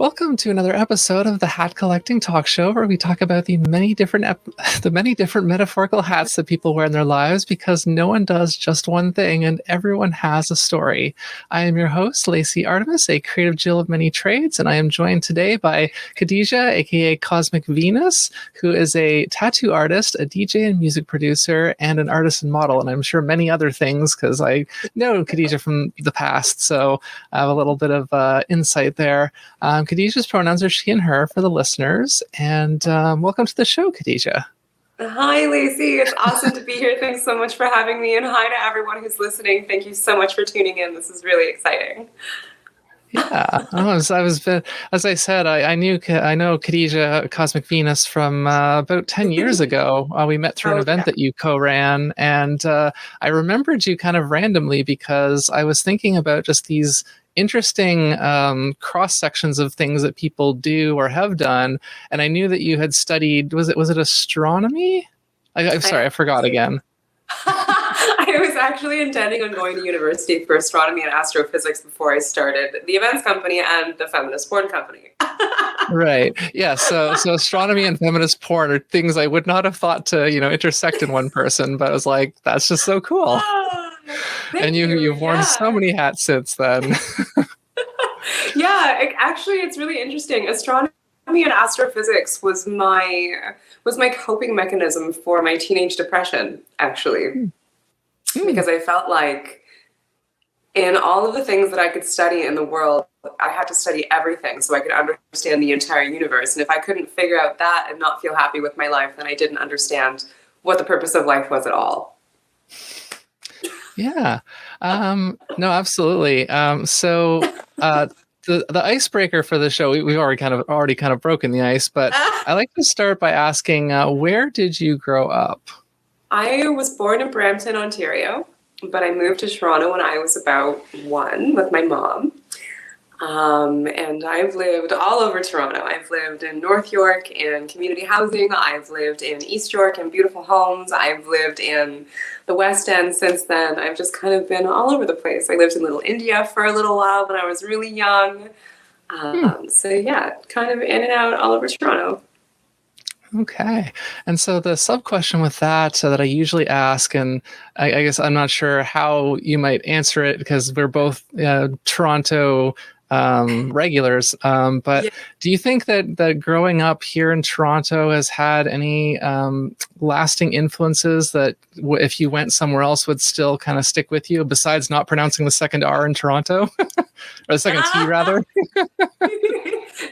Welcome to another episode of the Hat Collecting Talk Show, where we talk about the many different metaphorical hats that people wear in their lives, because no one does just one thing and everyone has a story. I am your host, Lacey Artemis, a creative Jill of many trades, and I am joined today by Khadeja, aka Cosmic Venus, who is a tattoo artist, a DJ and music producer, and an artist and model, and I'm sure many other things because I know Khadeja from the past, so I have a little bit of insight there. Khadeja's pronouns are she and her for the listeners. And welcome to the show, Khadeja. Hi, Lacey. It's awesome to be here. Thanks so much for having me. And hi to everyone who's listening. Thank you so much for tuning in. This is really exciting. Yeah, as I said, I know Khadeja Cosmic Venus from about 10 years ago. We met through an event that you co-ran, and I remembered you kind of randomly because I was thinking about just these interesting cross sections of things that people do or have done, and I knew that you had studied. Was it astronomy? I'm sorry, I forgot again. I was actually intending on going to university for astronomy and astrophysics before I started the events company and the feminist porn company. Right. Yeah. So astronomy and feminist porn are things I would not have thought to, intersect in one person, but I was like, that's just so cool. And you've worn so many hats since then. Yeah, actually, it's really interesting. Astronomy and astrophysics was my coping mechanism for my teenage depression, actually. Because I felt like in all of the things that I could study in the world, I had to study everything so I could understand the entire universe. And if I couldn't figure out that and not feel happy with my life, then I didn't understand what the purpose of life was at all. Yeah. No, absolutely. So the icebreaker for the show, we've already kind of broken the ice, but I like to start by asking, where did you grow up? I was born in Brampton, Ontario, but I moved to Toronto when I was about 1 with my mom. And I've lived all over Toronto. I've lived in North York in community housing. I've lived in East York in beautiful homes. I've lived in the West End since then. I've just kind of been all over the place. I lived in Little India for a little while when I was really young. So yeah, kind of in and out all over Toronto. Okay. And so the sub-question with that I usually ask, and I guess I'm not sure how you might answer it because we're both Toronto regulars, but yeah. Do you think that growing up here in Toronto has had any lasting influences that if you went somewhere else would still kind of stick with you, besides not pronouncing the second R in Toronto? Or the second T, rather?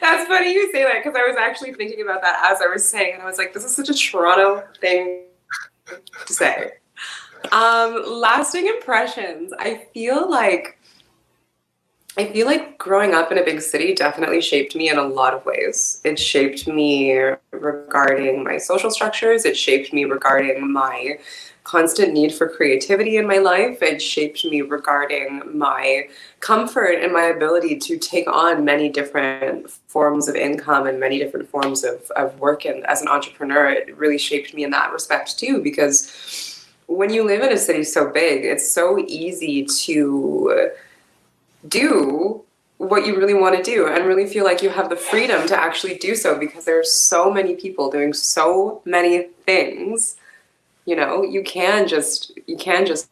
That's funny you say that, because I was actually thinking about that as I was saying, and I was like, this is such a Toronto thing to say. Lasting impressions. I feel like growing up in a big city definitely shaped me in a lot of ways. It shaped me regarding my social structures. It shaped me regarding my constant need for creativity in my life. It shaped me regarding my comfort and my ability to take on many different forms of income and many different forms of work. And as an entrepreneur, it really shaped me in that respect too, because when you live in a city so big, it's so easy to do what you really want to do and really feel like you have the freedom to actually do so, because there are so many people doing so many things. You can just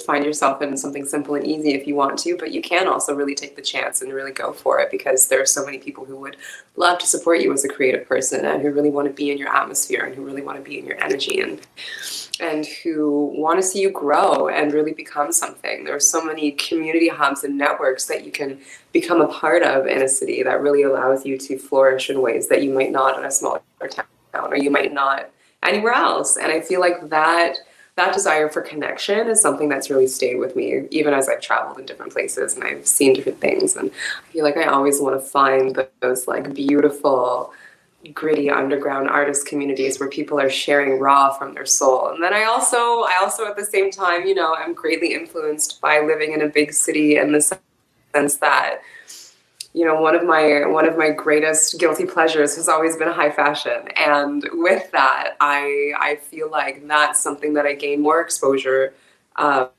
find yourself in something simple and easy if you want to, but you can also really take the chance and really go for it, because there are so many people who would love to support you as a creative person and who really want to be in your atmosphere and who really want to be in your energy and who want to see you grow and really become something. There are so many community hubs and networks that you can become a part of in a city that really allows you to flourish in ways that you might not in a smaller town, or you might not anywhere else. And I feel like that desire for connection is something that's really stayed with me, even as I've traveled in different places and I've seen different things. And I feel like I always want to find those like beautiful, gritty underground artist communities where people are sharing raw from their soul. And then I also at the same time, I'm greatly influenced by living in a big city in the sense that, one of my greatest guilty pleasures has always been high fashion. And with that, I feel like that's something that I gain more exposure of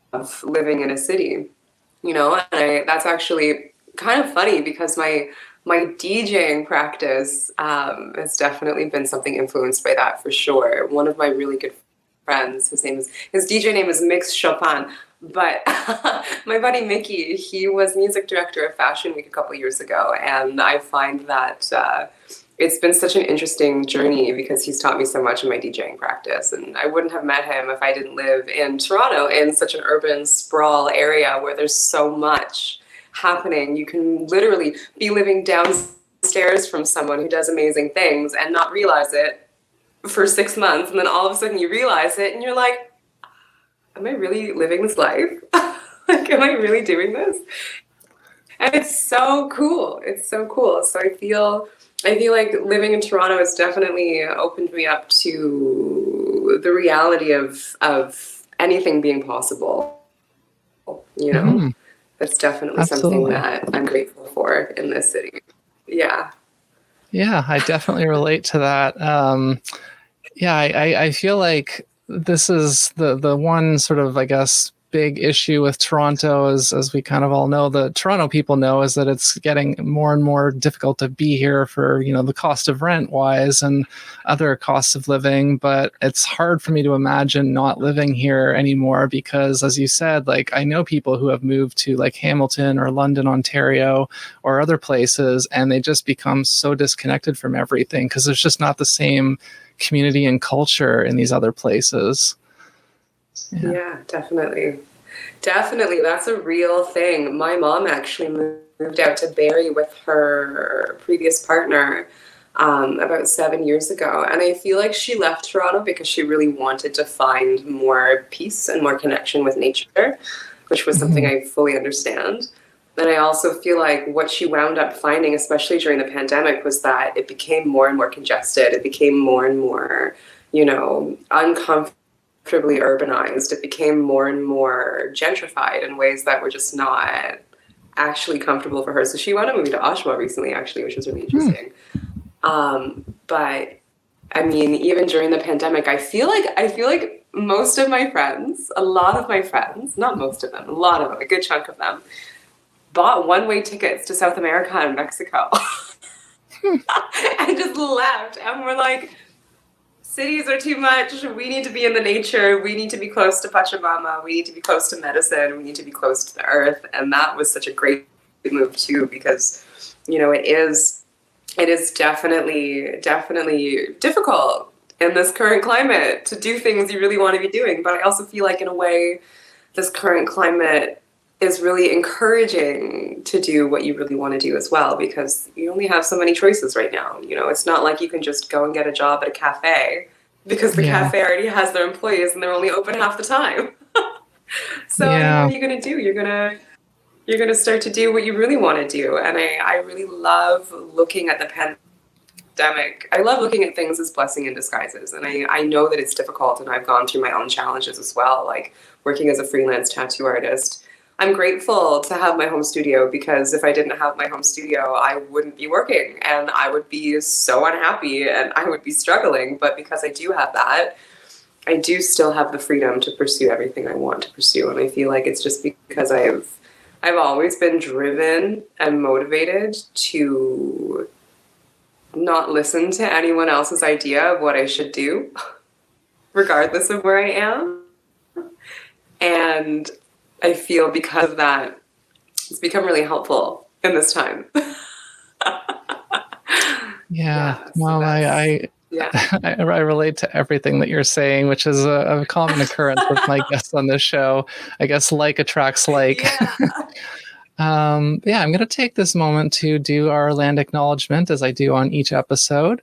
living in a city, and that's actually kind of funny, because my my DJing practice has definitely been something influenced by that for sure. One of my really good friends, his DJ name is Mix Chopin, but my buddy Mickey, he was music director of Fashion Week a couple years ago, and I find that it's been such an interesting journey because he's taught me so much in my DJing practice, and I wouldn't have met him if I didn't live in Toronto, in such an urban sprawl area where there's so much happening. You can literally be living downstairs from someone who does amazing things and not realize it for 6 months, and then all of a sudden you realize it and you're like, am I really living this life? Like, am I really doing this? And it's so cool. It's so cool. So I feel like living in Toronto has definitely opened me up to the reality of anything being possible. You know, that's definitely something that I'm grateful for in this city. Yeah. Yeah, I definitely relate to that. I feel like this is the one sort of, I guess, big issue with Toronto, as we kind of all know, the Toronto people know, is that it's getting more and more difficult to be here for, the cost of rent wise and other costs of living. But it's hard for me to imagine not living here anymore because, as you said, like, I know people who have moved to like Hamilton or London, Ontario, or other places, and they just become so disconnected from everything because there's just not the same community and culture in these other places. Yeah, definitely. Definitely. That's a real thing. My mom actually moved out to Barrie with her previous partner about 7 years ago. And I feel like she left Toronto because she really wanted to find more peace and more connection with nature, which was something I fully understand. And I also feel like what she wound up finding, especially during the pandemic, was that it became more and more congested. It became more and more, uncomfortable. Urbanized. It became more and more gentrified in ways that were just not actually comfortable for her. So she wound up moving to Oshawa recently, actually, which was really interesting. But I mean, even during the pandemic, I feel like most of my friends, a lot of my friends, not most of them, a lot of them, a good chunk of them, bought one-way tickets to South America and Mexico and just left. And we're like, cities are too much. We need to be in the nature. We need to be close to Pachamama. We need to be close to medicine. We need to be close to the earth. And that was such a great move too, because, it is definitely difficult in this current climate to do things you really want to be doing. But I also feel like, in a way, this current climate is really encouraging to do what you really want to do as well, because you only have so many choices right now. It's not like you can just go and get a job at a cafe because the cafe already has their employees and they're only open half the time. So what are you going to do? You're going to start to do what you really want to do. And I really love looking at the pandemic. I love looking at things as blessing in disguises. And I know that it's difficult, and I've gone through my own challenges as well, like working as a freelance tattoo artist. I'm grateful to have my home studio, because if I didn't have my home studio, I wouldn't be working and I would be so unhappy and I would be struggling. But because I do have that, I do still have the freedom to pursue everything I want to pursue. And I feel like it's just because I've always been driven and motivated to not listen to anyone else's idea of what I should do, regardless of where I am. And I feel because of that, it's become really helpful in this time. Well, I relate to everything that you're saying, which is a common occurrence with my guests on this show. I guess like attracts like. I'm going to take this moment to do our land acknowledgement, as I do on each episode.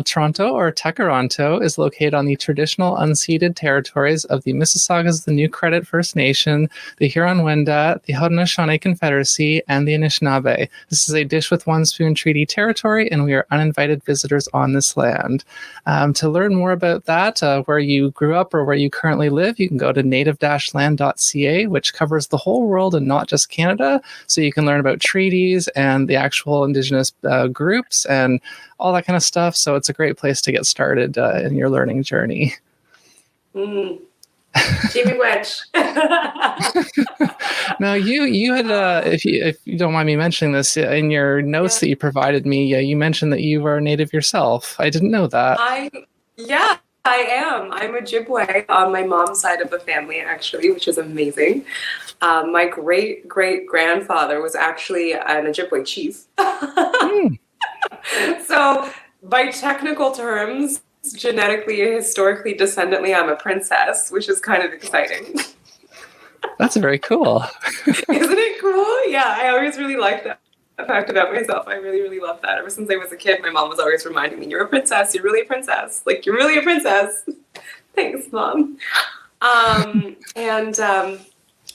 Toronto, or Tekaronto, is located on the traditional unceded territories of the Mississaugas of the New Credit First Nation, the Huron-Wendat, the Haudenosaunee Confederacy, and the Anishinaabe. This is a dish with one spoon treaty territory, and we are uninvited visitors on this land. To learn more about that, where you grew up or where you currently live, you can go to native-land.ca, which covers the whole world and not just Canada. So you can learn about treaties and the actual Indigenous groups and all that kind of stuff. So it's a great place to get started in your learning journey. Jimmy Wedge. Now you had if you don't mind me mentioning this in your notes that you provided me, you mentioned that you were a native yourself. I didn't know that. Yeah, I am. I'm Ojibwe on my mom's side of the family, actually, which is amazing. My great great grandfather was actually an Ojibwe chief. Hmm. So, by technical terms, genetically, historically, descendantly, I'm a princess, which is kind of exciting. That's very cool. Isn't it cool? Yeah, I always really liked that fact about myself. I really, really love that. Ever since I was a kid, my mom was always reminding me, "You're a princess. You're really a princess. Like, you're really a princess." Thanks, Mom.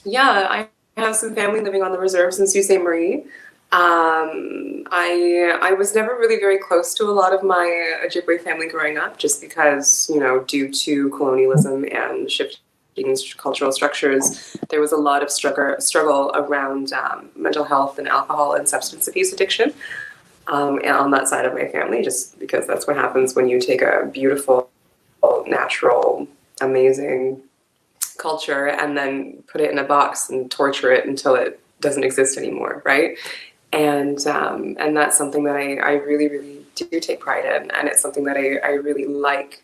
Yeah, I have some family living on the reserves in Sault Ste. Marie. I was never really very close to a lot of my Ojibwe family growing up, just because, due to colonialism and shifting cultural structures, there was a lot of struggle around mental health and alcohol and substance abuse addiction on that side of my family, just because that's what happens when you take a beautiful, natural, amazing culture and then put it in a box and torture it until it doesn't exist anymore, right? And that's something that I really, really do take pride in, and it's something that I really like.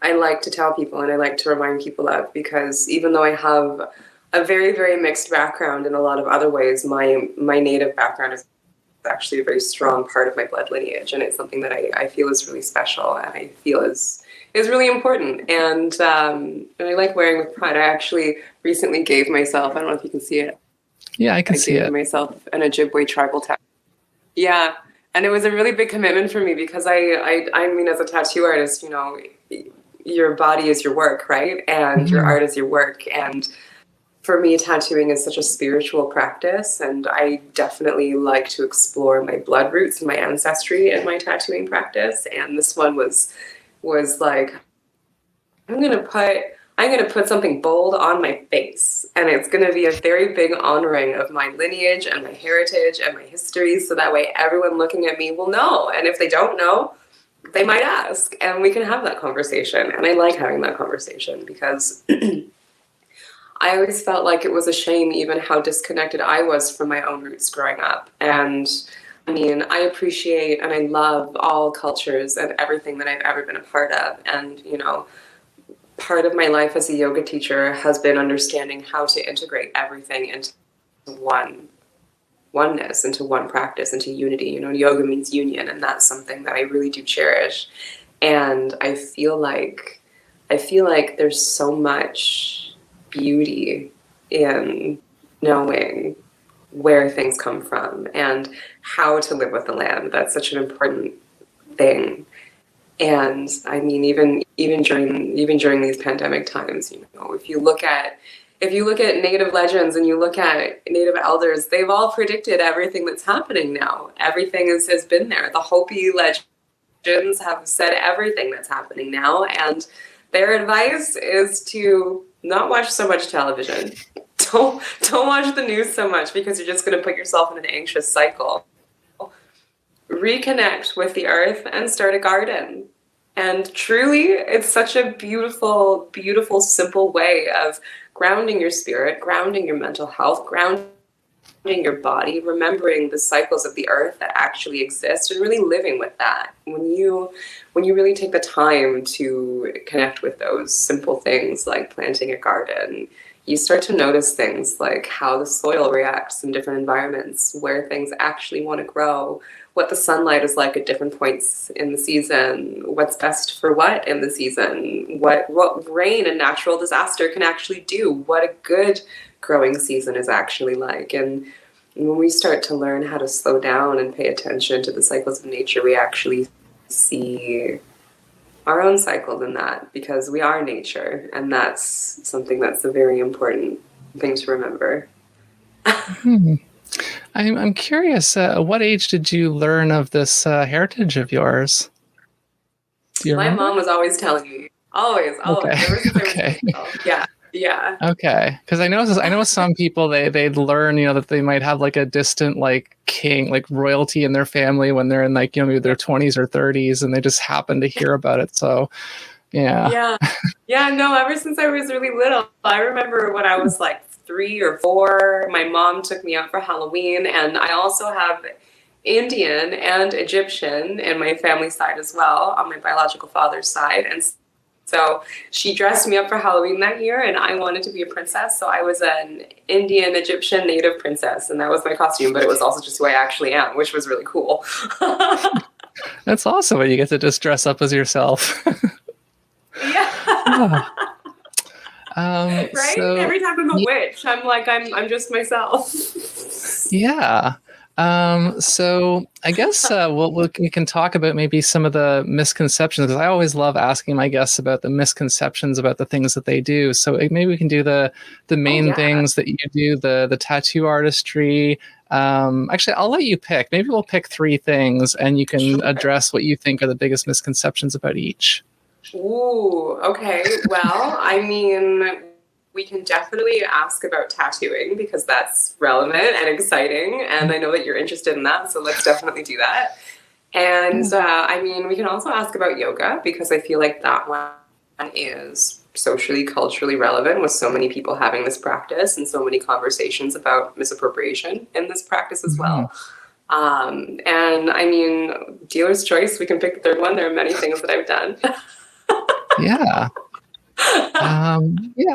I like to tell people, and I like to remind people of, because even though I have a very, very mixed background in a lot of other ways, my native background is actually a very strong part of my blood lineage, and it's something that I feel is really special, and I feel is really important, and I like wearing with pride. I actually recently gave myself, I don't know if you can see it. Yeah, I can see it. I gave myself an Ojibwe tribal tattoo. Yeah, and it was a really big commitment for me, because I mean, as a tattoo artist, your body is your work, right? And your art is your work. And for me, tattooing is such a spiritual practice, and I definitely like to explore my blood roots and my ancestry in my tattooing practice. And this one was like, I'm gonna put something bold on my face, and it's gonna be a very big honoring of my lineage and my heritage and my history, so that way everyone looking at me will know. And if they don't know, they might ask, and we can have that conversation. And I like having that conversation, because I always felt like it was a shame even how disconnected I was from my own roots growing up. And I mean, I appreciate and I love all cultures and everything that I've ever been a part of. And, part of my life as a yoga teacher has been understanding how to integrate everything into oneness, into one practice, into unity. Yoga means union, and that's something that I really do cherish. And I feel like there's so much beauty in knowing where things come from and how to live with the land. That's such an important thing. And I mean, even during these pandemic times, if you look at Native legends and you look at Native elders, they've all predicted everything that's happening now. Everything has been there. The Hopi legends have said everything that's happening now, and their advice is to not watch so much television. Don't watch the news so much, because you're just going to put yourself in an anxious cycle. Reconnect with the earth and start a garden. And truly, it's such a beautiful, beautiful, simple way of grounding your spirit, grounding your mental health, grounding your body, remembering the cycles of the earth that actually exist, and really living with that. When you really take the time to connect with those simple things like planting a garden, you start to notice things like how the soil reacts in different environments, where things actually want to grow, what the sunlight is like at different points in the season, what's best for what in the season, what rain and natural disaster can actually do, what a good growing season is actually like. And when we start to learn how to slow down and pay attention to the cycles of nature, we actually see our own cycles in that, because we are nature, and that's something that's a very important thing to remember. I'm curious, at what age did you learn of this heritage of yours? Do you remember? My mom was always telling me. Always. Okay. Ever since Okay. I was little. Yeah. Okay, because I know some people they'd learn that they might have like a distant like king, like royalty in their family when they're in like maybe their 20s or 30s, and they just happen to hear about it. So yeah. No, ever since I was really little, I remember when I was like 3 or 4. My mom took me out for Halloween, and I also have Indian and Egyptian in my family side as well, on my biological father's side. And so she dressed me up for Halloween that year, and I wanted to be a princess. So I was an Indian Egyptian native princess, and that was my costume, but it was also just who I actually am, which was really cool. That's awesome when you get to just dress up as yourself. Yeah. Right? So, every time I'm a witch, I'm like, I'm just myself. Yeah. So I guess we can talk about maybe some of the misconceptions, because I always love asking my guests about the misconceptions about the things that they do. So maybe we can do the main things that you do, the tattoo artistry. Actually, I'll let you pick. Maybe we'll pick 3 things, and you can address what you think are the biggest misconceptions about each. Ooh, okay. Well, I mean, we can definitely ask about tattooing, because that's relevant and exciting, and I know that you're interested in that, so let's definitely do that. And I mean, we can also ask about yoga, because I feel like that one is socially, culturally relevant, with so many people having this practice and so many conversations about misappropriation in this practice as well. And I mean, dealer's choice, we can pick the 3rd one. There are many things that I've done. Yeah.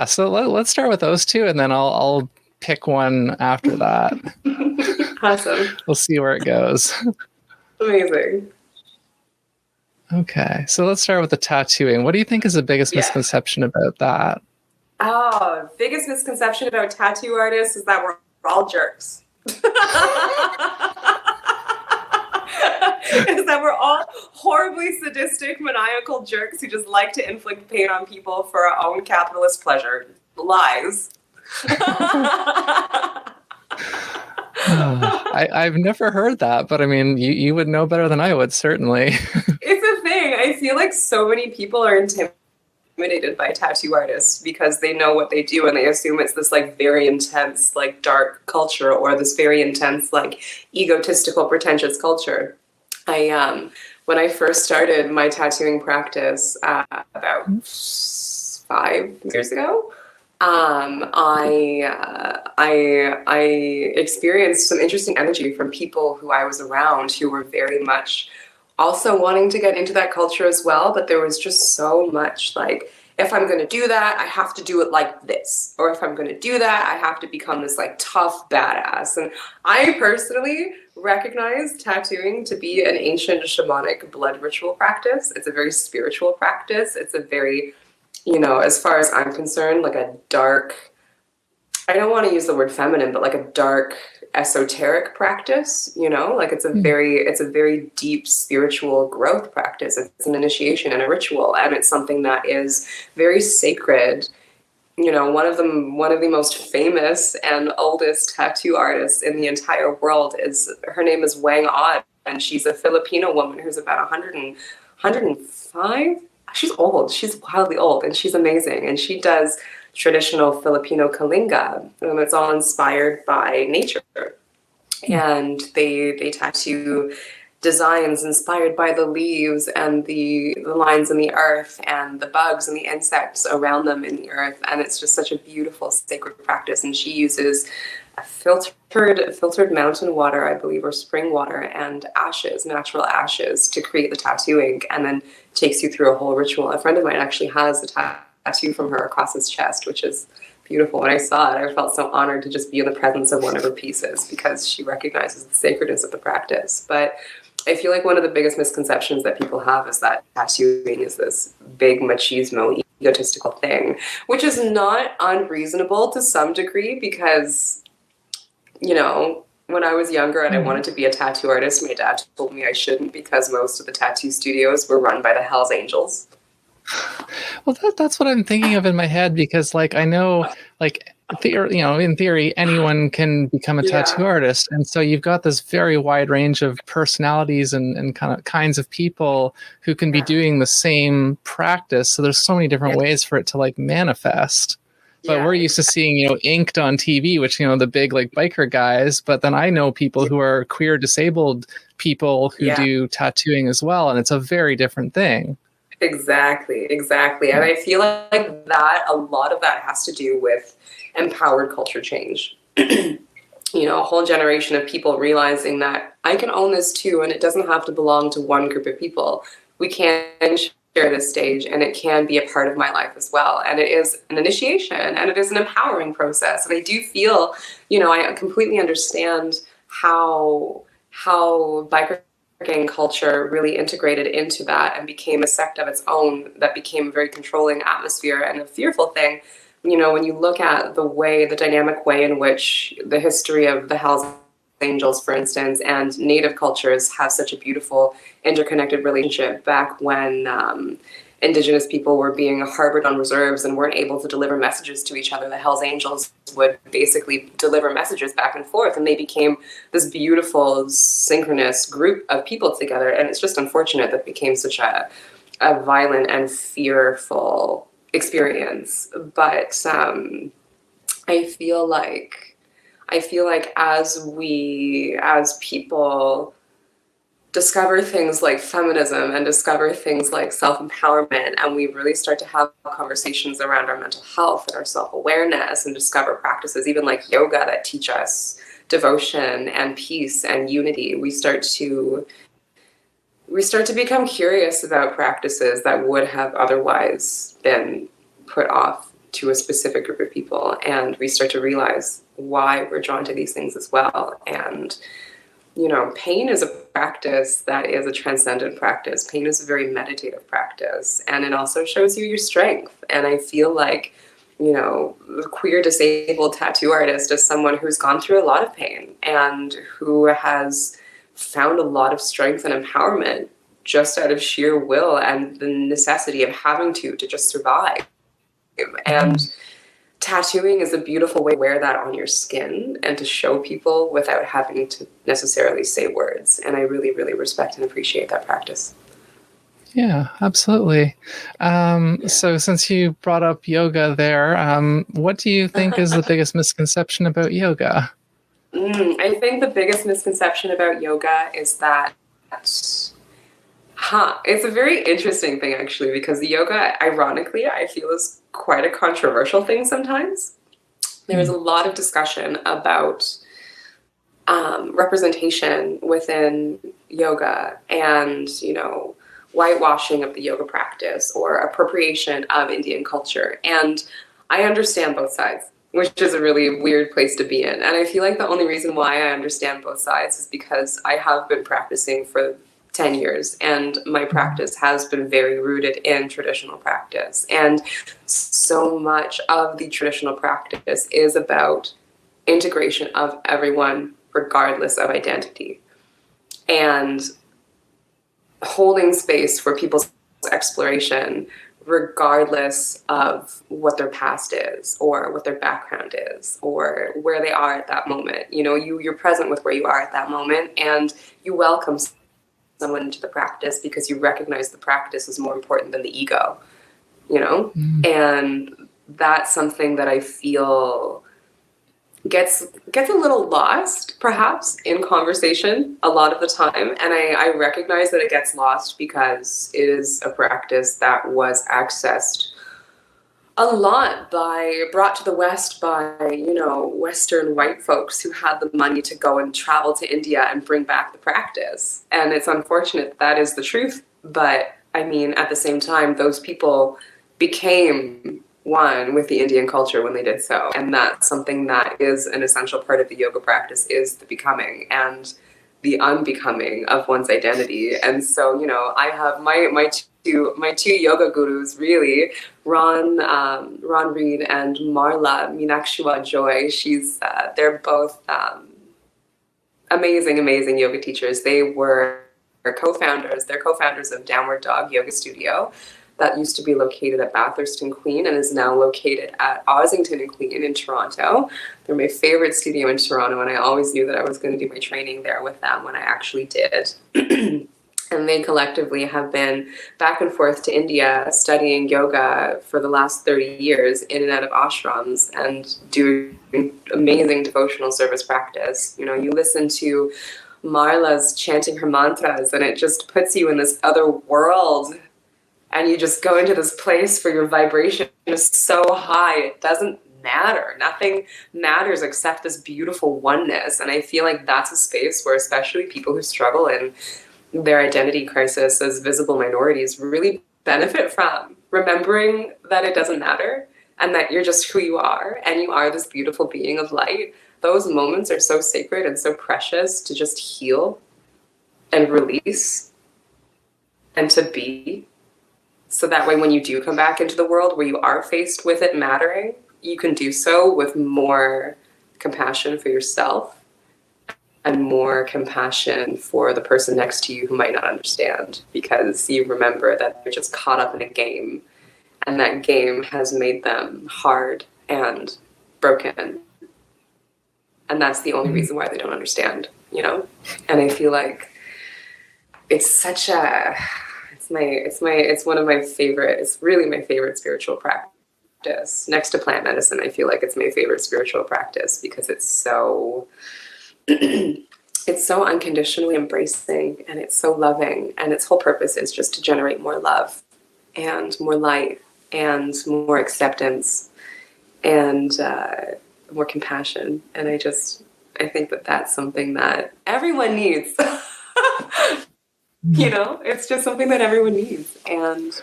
So let's start with those 2, and then I'll pick one after that. Awesome. We'll see where it goes. Amazing. Okay, so let's start with the tattooing. What do you think is the biggest misconception about that? Oh, biggest misconception about tattoo artists is that we're all jerks. Is that we're all horribly sadistic, maniacal jerks who just like to inflict pain on people for our own capitalist pleasure. Lies. I've never heard that, but I mean, you would know better than I would, certainly. It's a thing. I feel like so many people are intimidated by tattoo artists because they know what they do, and they assume it's this like very intense, like dark culture, or this very intense, like egotistical, pretentious culture. When I first started my tattooing practice about 5 years ago, I experienced some interesting energy from people who I was around, who were very much also wanting to get into that culture as well. But there was just so much like, if I'm going to do that, I have to do it like this. Or if I'm going to do that, I have to become this like tough badass. And I personally recognize tattooing to be an ancient shamanic blood ritual practice. It's a very spiritual practice. It's a very, as far as I'm concerned, like a dark, I don't want to use the word feminine, but like a dark esoteric practice, like it's a very deep spiritual growth practice. It's an initiation and a ritual, and it's something that is very sacred. One of the most famous and oldest tattoo artists in the entire world her name is Wang Od, and she's a Filipino woman who's about 105. She's old. She's wildly old, and she's amazing. And she does traditional Filipino kalinga, and it's all inspired by nature. And they tattoo designs inspired by the leaves and the lines in the earth and the bugs and the insects around them in the earth. And it's just such a beautiful sacred practice. And she uses filtered mountain water, I believe, or spring water, and ashes, natural ashes, to create the tattooing, and then takes you through a whole ritual. A friend of mine actually has a tattoo from her across his chest, which is beautiful. When I saw it, I felt so honored to just be in the presence of one of her pieces, because she recognizes the sacredness of the practice. But I feel like one of the biggest misconceptions that people have is that tattooing is this big machismo, egotistical thing, which is not unreasonable to some degree, because when I was younger and I wanted to be a tattoo artist, my dad told me I shouldn't, because most of the tattoo studios were run by the Hells Angels. Well, that's what I'm thinking of in my head, because like I know, like in theory, anyone can become a tattoo artist, and so you've got this very wide range of personalities and kinds of people who can be doing the same practice. So there's so many different ways for it to like manifest. But we're used to seeing, inked on TV, which, the big like biker guys. But then I know people who are queer disabled people who do tattooing as well. And it's a very different thing. Exactly. And I feel like that a lot of that has to do with empowered culture change. You know, a whole generation of people realizing that I can own this too, and it doesn't have to belong to one group of people. We can share this stage, and it can be a part of my life as well. And it is an initiation, and it is an empowering process. And I do feel, you know, I completely understand how biker gang culture really integrated into that and became a sect of its own that became a very controlling atmosphere and a fearful thing. You know, when you look at the dynamic way in which the history of the Hells Angels, for instance, and Native cultures have such a beautiful interconnected relationship back when Indigenous people were being harbored on reserves and weren't able to deliver messages to each other, the Hells Angels would basically deliver messages back and forth, and they became this beautiful synchronous group of people together. And it's just unfortunate that it became such a violent and fearful experience. But I feel like as people discover things like feminism and discover things like self-empowerment, and we really start to have conversations around our mental health and our self-awareness, and discover practices even like yoga that teach us devotion and peace and unity, we start to become curious about practices that would have otherwise been put off to a specific group of people. And we start to realize why we're drawn to these things as well. And, you know, pain is a practice that is a transcendent practice. Pain is a very meditative practice. And it also shows you your strength. And I feel like, you know, the queer disabled tattoo artist is someone who's gone through a lot of pain and who has found a lot of strength and empowerment just out of sheer will and the necessity of having to just survive. And tattooing is a beautiful way to wear that on your skin and to show people without having to necessarily say words. And I really, really respect and appreciate that practice. Yeah, absolutely. So since you brought up yoga there, what do you think is the biggest misconception about yoga? I think the biggest misconception about yoga is that, it's a very interesting thing actually, because yoga, ironically, I feel is quite a controversial thing sometimes. There's a lot of discussion about representation within yoga and, you know, whitewashing of the yoga practice or appropriation of Indian culture. And I understand both sides, which is a really weird place to be in. And I feel like the only reason why I understand both sides is because I have been practicing for 10 years and my practice has been very rooted in traditional practice. And so much of the traditional practice is about integration of everyone regardless of identity and holding space for people's exploration regardless of what their past is or what their background is or where they are at that moment. You know, you're present with where you are at that moment, and you welcome someone into the practice because you recognize the practice is more important than the ego, you know? And that's something that I feel gets a little lost perhaps in conversation a lot of the time. And I recognize that it gets lost because it is a practice that was accessed a lot brought to the West by, you know, Western white folks who had the money to go and travel to India and bring back the practice. And it's unfortunate that is the truth. But I mean, at the same time, those people became one with the Indian culture when they did so. And that's something that is an essential part of the yoga practice, is the becoming and the unbecoming of one's identity. And so, you know, I have my two yoga gurus, really, Ron Reed and Marla Meenakshwa Joy. They're both amazing yoga teachers. They were co-founders. They're co-founders of Downward Dog Yoga Studio that used to be located at Bathurst and Queen and is now located at Ossington and Queen in Toronto. They're my favorite studio in Toronto, and I always knew that I was going to do my training there with them when I actually did. And they collectively have been back and forth to India studying yoga for the last 30 years in and out of ashrams and doing amazing devotional service practice. You know, you listen to Marla's chanting her mantras and it just puts you in this other world, and you just go into this place where your vibration is so high it doesn't matter. Nothing matters except this beautiful oneness. And I feel like that's a space where especially people who struggle in their identity crisis as visible minorities really benefit from remembering that it doesn't matter and that you're just who you are and you are this beautiful being of light. Those moments are so sacred and so precious to just heal and release and to be. So that way, when you do come back into the world where you are faced with it mattering, you can do so with more compassion for yourself and more compassion for the person next to you who might not understand, because you remember that they're just caught up in a game and that game has made them hard and broken. And that's the only reason why they don't understand, you know? And I feel like it's such a, it's one of my favorite, it's really my favorite spiritual practice. Next to plant medicine, I feel like it's my favorite spiritual practice because it's so, it's so unconditionally embracing and it's so loving. And its whole purpose is just to generate more love and more light and more acceptance and more compassion. And I think that that's something that everyone needs. You know, it's just something that everyone needs. And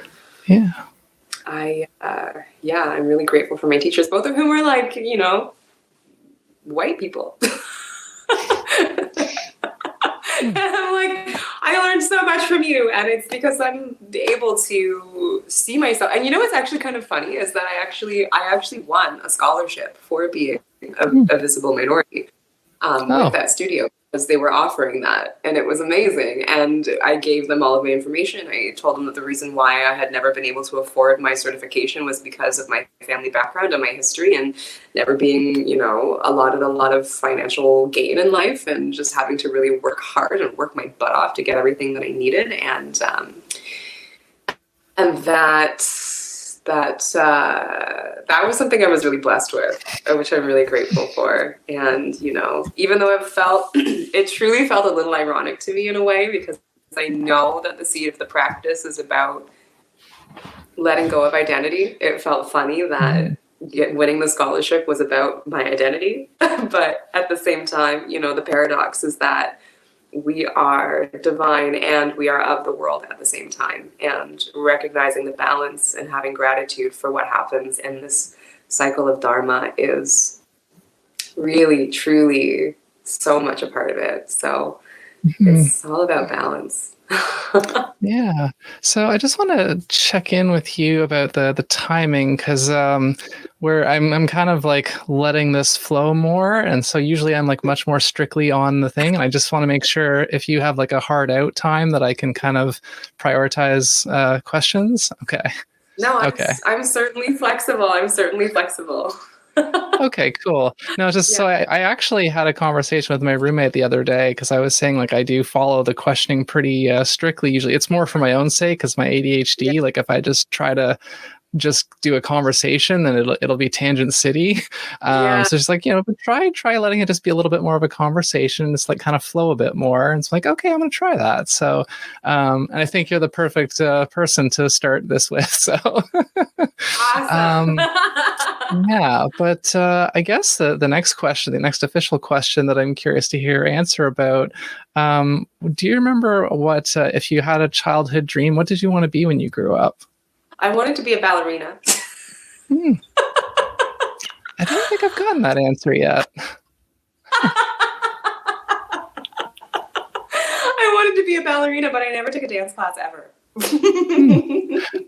yeah, I'm really grateful for my teachers, both of whom are like, you know, white people. And I'm like, I learned so much from you. And it's because I'm able to see myself. And you know what's actually kind of funny is that I actually won a scholarship for being a visible minority with that studio, because they were offering that, and it was amazing. And I gave them all of my information. I told them that the reason why I had never been able to afford my certification was because of my family background and my history and never being, you know, allotted a lot of financial gain in life and just having to really work hard and work my butt off to get everything that I needed. And that was something I was really blessed with, which I'm really grateful for. And, you know, even though it truly felt a little ironic to me in a way, because I know that the seed of the practice is about letting go of identity. It felt funny that winning the scholarship was about my identity. But at the same time, you know, the paradox is that we are divine and we are of the world at the same time, and recognizing the balance and having gratitude for what happens in this cycle of dharma is really, truly so much a part of it. So it's all about balance. Yeah. So I just want to check in with you about the timing, because where I'm kind of like letting this flow more, and so usually I'm like much more strictly on the thing, and I just want to make sure if you have like a hard out time that I can kind of prioritize questions. Okay. No, I'm certainly flexible. Okay, cool. No, just so I actually had a conversation with my roommate the other day, because I was saying like I do follow the questioning pretty strictly. Usually it's more for my own sake, because my ADHD, like if I just try to just do a conversation, then it'll be tangent city. So just like, you know, but try letting it just be a little bit more of a conversation. It's like kind of flow a bit more. And it's like, okay, I'm going to try that. So, and I think you're the perfect person to start this with. So, awesome. yeah, but I guess the next question, the next official question that I'm curious to hear your answer about, do you remember what, if you had a childhood dream, what did you want to be when you grew up? I wanted to be a ballerina. I don't think I've gotten that answer yet. I wanted to be a ballerina, but I never took a dance class ever.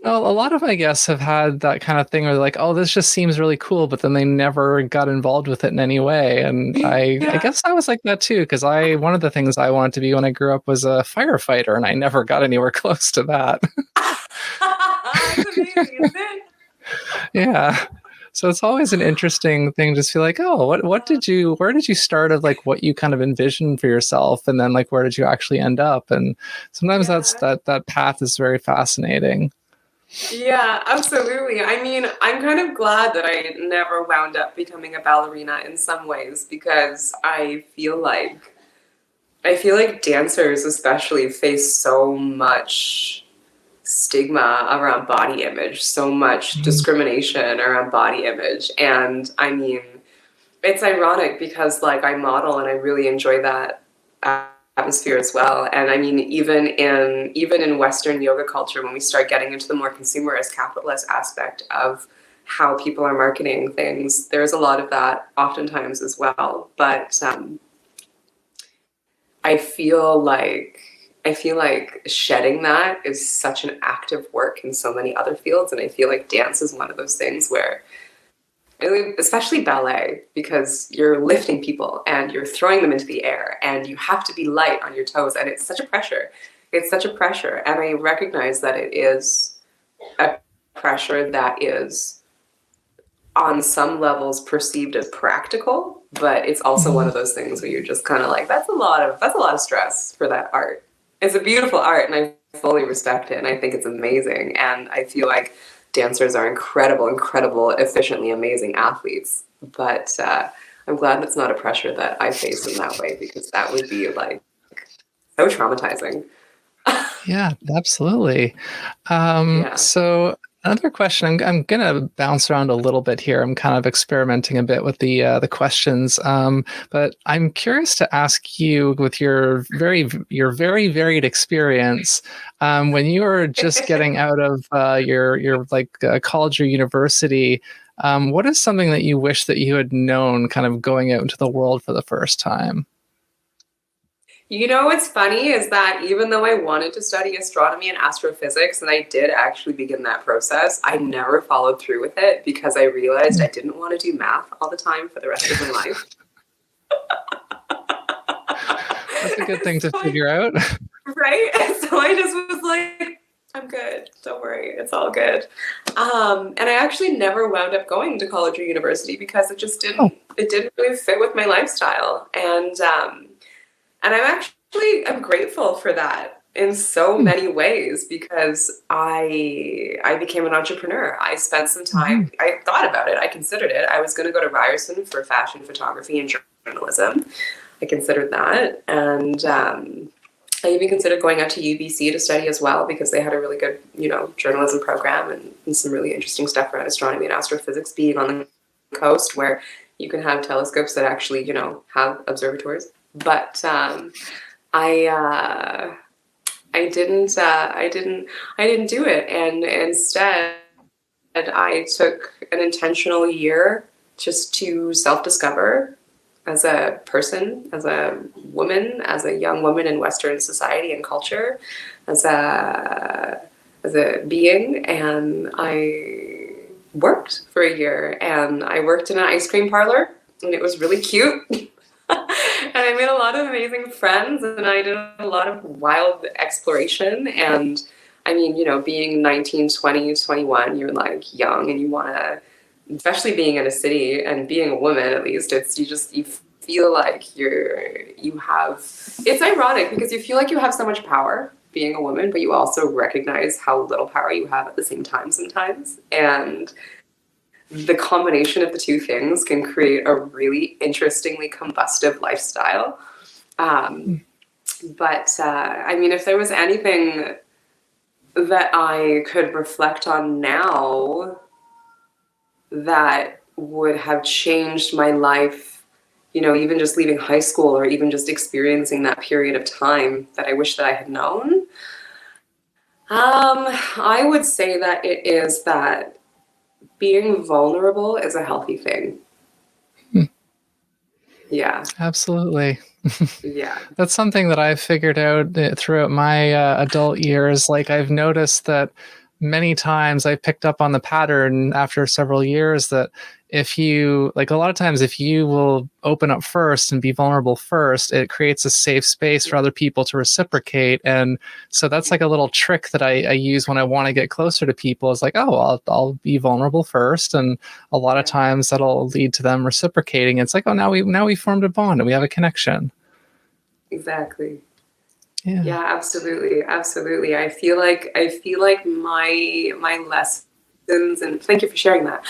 Well, a lot of my guests have had that kind of thing where they're like, oh, this just seems really cool, but then they never got involved with it in any way. And I guess I was like that too, because one of the things I wanted to be when I grew up was a firefighter, and I never got anywhere close to that. That's amazing, isn't it? Yeah. So it's always an interesting thing to feel like, oh, where did you start of like what you kind of envisioned for yourself, and then like where did you actually end up? And sometimes that path is very fascinating. Yeah, absolutely. I mean, I'm kind of glad that I never wound up becoming a ballerina in some ways, because I feel like dancers especially face so much stigma around body image, so much discrimination around body image. And I mean, it's ironic because like I model and I really enjoy that atmosphere as well. And I mean, even in Western yoga culture, when we start getting into the more consumerist, capitalist aspect of how people are marketing things, there's a lot of that oftentimes as well. But I feel like shedding that is such an active work in so many other fields, and I feel like dance is one of those things where, especially ballet, because you're lifting people and you're throwing them into the air and you have to be light on your toes, and it's such a pressure. It's such a pressure, and I recognize that it is a pressure that is on some levels perceived as practical, but it's also one of those things where you're just kind of like, that's a lot of stress for that art. It's a beautiful art, and I fully respect it, and I think it's amazing, and I feel like dancers are incredible, efficiently amazing athletes, but I'm glad that's not a pressure that I face in that way, because that would be like so traumatizing. Yeah, absolutely. So another question, I'm going to bounce around a little bit here. I'm kind of experimenting a bit with the questions, but I'm curious to ask you, with your very varied experience, when you were just getting out of your college or university, what is something that you wish that you had known, kind of going out into the world for the first time? You know what's funny is that even though I wanted to study astronomy and astrophysics, and I did actually begin that process, I never followed through with it because I realized I didn't want to do math all the time for the rest of my life. That's a good thing to figure out. Right? So I just was like, I'm good. Don't worry. It's all good. And I actually never wound up going to college or university because it just didn't really fit with my lifestyle. And I'm grateful for that in so many ways, because I became an entrepreneur. I spent some time, I thought about it, I considered it. I was going to go to Ryerson for fashion photography and journalism. I considered that. And I even considered going out to UBC to study as well, because they had a really good, journalism program and some really interesting stuff around astronomy and astrophysics, being on the coast where you can have telescopes that actually, have observatories. But I didn't do it, and instead I took an intentional year just to self-discover as a person, as a woman, as a young woman in Western society and culture, as a being, and I worked for a year, and I worked in an ice cream parlor, and it was really cute. And I made a lot of amazing friends, and I did a lot of wild exploration. And I mean, being 19, 20, 21, you're like young, and you want to, especially being in a city and being a woman, at least, you feel like it's ironic because you feel like you have so much power being a woman, but you also recognize how little power you have at the same time sometimes. And the combination of the two things can create a really interestingly combustive lifestyle. But I mean, if there was anything that I could reflect on now that would have changed my life, even just leaving high school or even just experiencing that period of time that I wish that I had known, I would say that it is that being vulnerable is a healthy thing. Yeah. Absolutely. Yeah. That's something that I've figured out throughout my adult years. Like, I've noticed that many times I picked up on the pattern after several years that if you, a lot of times, if you will open up first and be vulnerable first, it creates a safe space for other people to reciprocate. And so that's like a little trick that I use when I want to get closer to people. Is like, oh, I'll be vulnerable first. And a lot of times that'll lead to them reciprocating. It's like, oh, now we formed a bond and we have a connection. Exactly. Yeah. Yeah, absolutely. I feel like my lessons, and thank you for sharing that.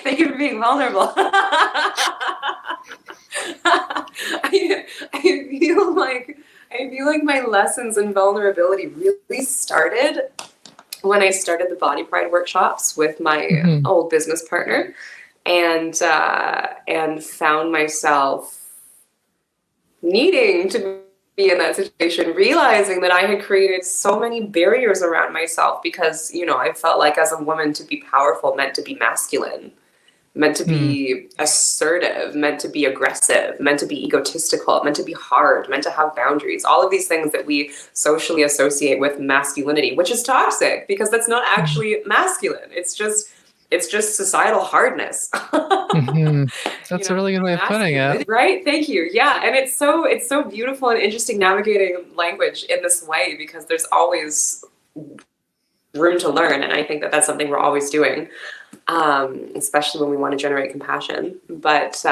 Thank you for being vulnerable. I feel feel like my lessons in vulnerability really started when I started the Body Pride workshops with my old business partner, and found myself needing to be in that situation, realizing that I had created so many barriers around myself because, you know, I felt like as a woman to be powerful meant to be masculine, meant to be assertive, meant to be aggressive, meant to be egotistical, meant to be hard, meant to have boundaries, all of these things that we socially associate with masculinity, which is toxic because that's not actually masculine. It's just societal hardness. That's a really good way of putting it. Right? Thank you. Yeah. And it's so beautiful and interesting navigating language in this way because there's always room to learn. And I think that that's something we're always doing, especially when we want to generate compassion. But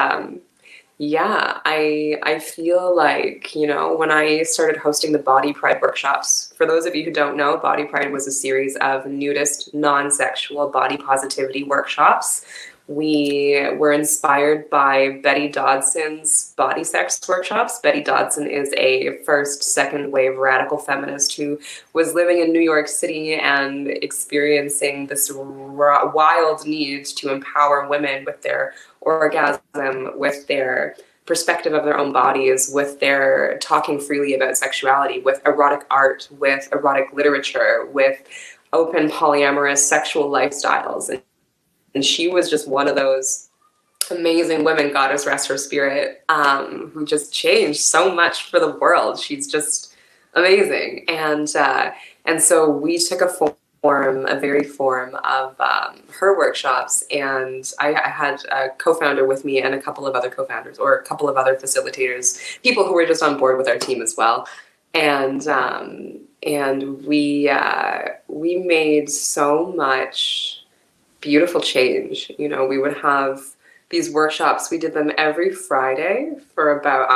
yeah, I feel like, you know, when I started hosting the Body Pride workshops, for those of you who don't know, Body Pride was a series of nudist, non-sexual body positivity workshops. We were inspired by Betty Dodson's body sex workshops. Betty Dodson is a second wave radical feminist who was living in New York City and experiencing this wild need to empower women with their orgasm, with their perspective of their own bodies, with their talking freely about sexuality, with erotic art, with erotic literature, with open polyamorous sexual lifestyles. And she was just one of those amazing women, goddess rest her spirit, who just changed so much for the world. She's just amazing. And so we took a very form of her workshops. And I had a co-founder with me and a couple of other co-founders or a couple of other facilitators, people who were just on board with our team as well. And we made so much beautiful change. You know, we would have these workshops. We did them every Friday for about,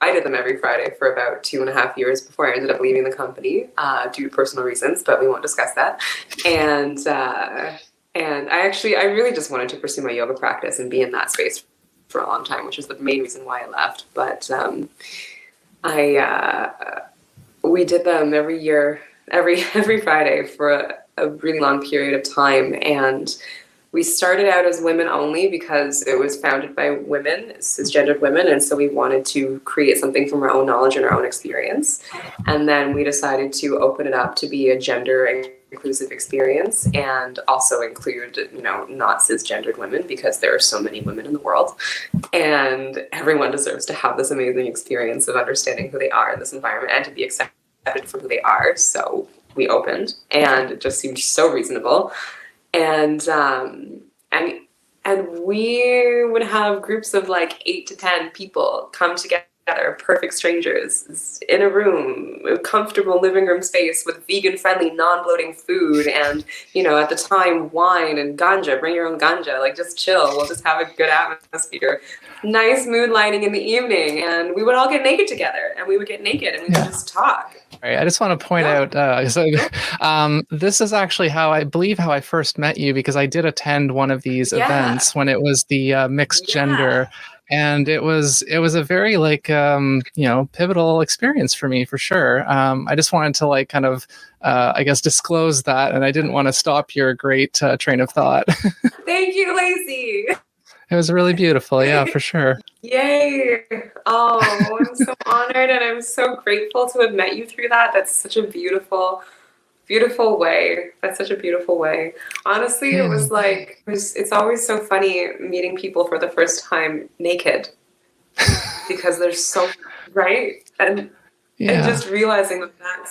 I did them every Friday for about 2.5 years before I ended up leaving the company due to personal reasons, but we won't discuss that. And I really just wanted to pursue my yoga practice and be in that space for a long time, which is the main reason why I left. But we did them every year, every Friday for a really long period of time. And we started out as women only because it was founded by women, cisgendered women. And so we wanted to create something from our own knowledge and our own experience. And then we decided to open it up to be a gender inclusive experience and also include, you know, not cisgendered women because there are so many women in the world. And everyone deserves to have this amazing experience of understanding who they are in this environment and to be accepted for who they are. So we opened, and it just seemed so reasonable. And we would have groups of like 8 to 10 people come together, perfect strangers, in a room, a comfortable living room space with vegan-friendly, non-bloating food, and, you know, at the time, wine and ganja. Bring your own ganja, like just chill. We'll just have a good atmosphere. Nice mood lighting in the evening, and we would all get naked together, and we would get naked, and we would just talk. Right. I just want to point out, this is actually how I first met you, because I did attend one of these events when it was the mixed gender. And it was a very pivotal experience for me, for sure. I just wanted to kind of disclose that, and I didn't want to stop your great train of thought. Thank you, Lacey. It was really beautiful, yeah, for sure. Yay! Oh, I'm so honored, and I'm so grateful to have met you through that. That's such a beautiful way. That's such a beautiful way. Honestly, it was like, it's always so funny meeting people for the first time naked because they're so, right? And just realizing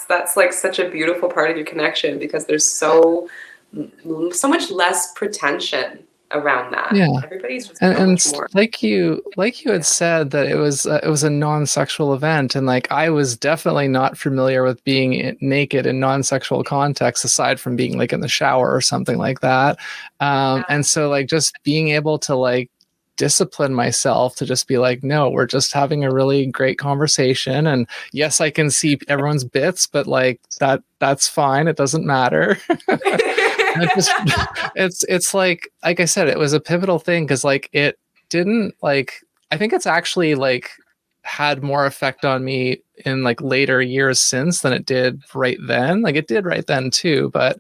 that's like such a beautiful part of your connection because there's so much less pretension around that. Everybody's just and more. like you had said that it was a non-sexual event, and like I was definitely not familiar with being naked in non-sexual contexts aside from being like in the shower or something like that. And so like just being able to like discipline myself to just be like, no, we're just having a really great conversation, and yes, I can see everyone's bits, but like that's fine, it doesn't matter. It's like I said, it was a pivotal thing because like it didn't like, I think it's actually like had more effect on me in like later years since than it did right then. Like it did right then too, but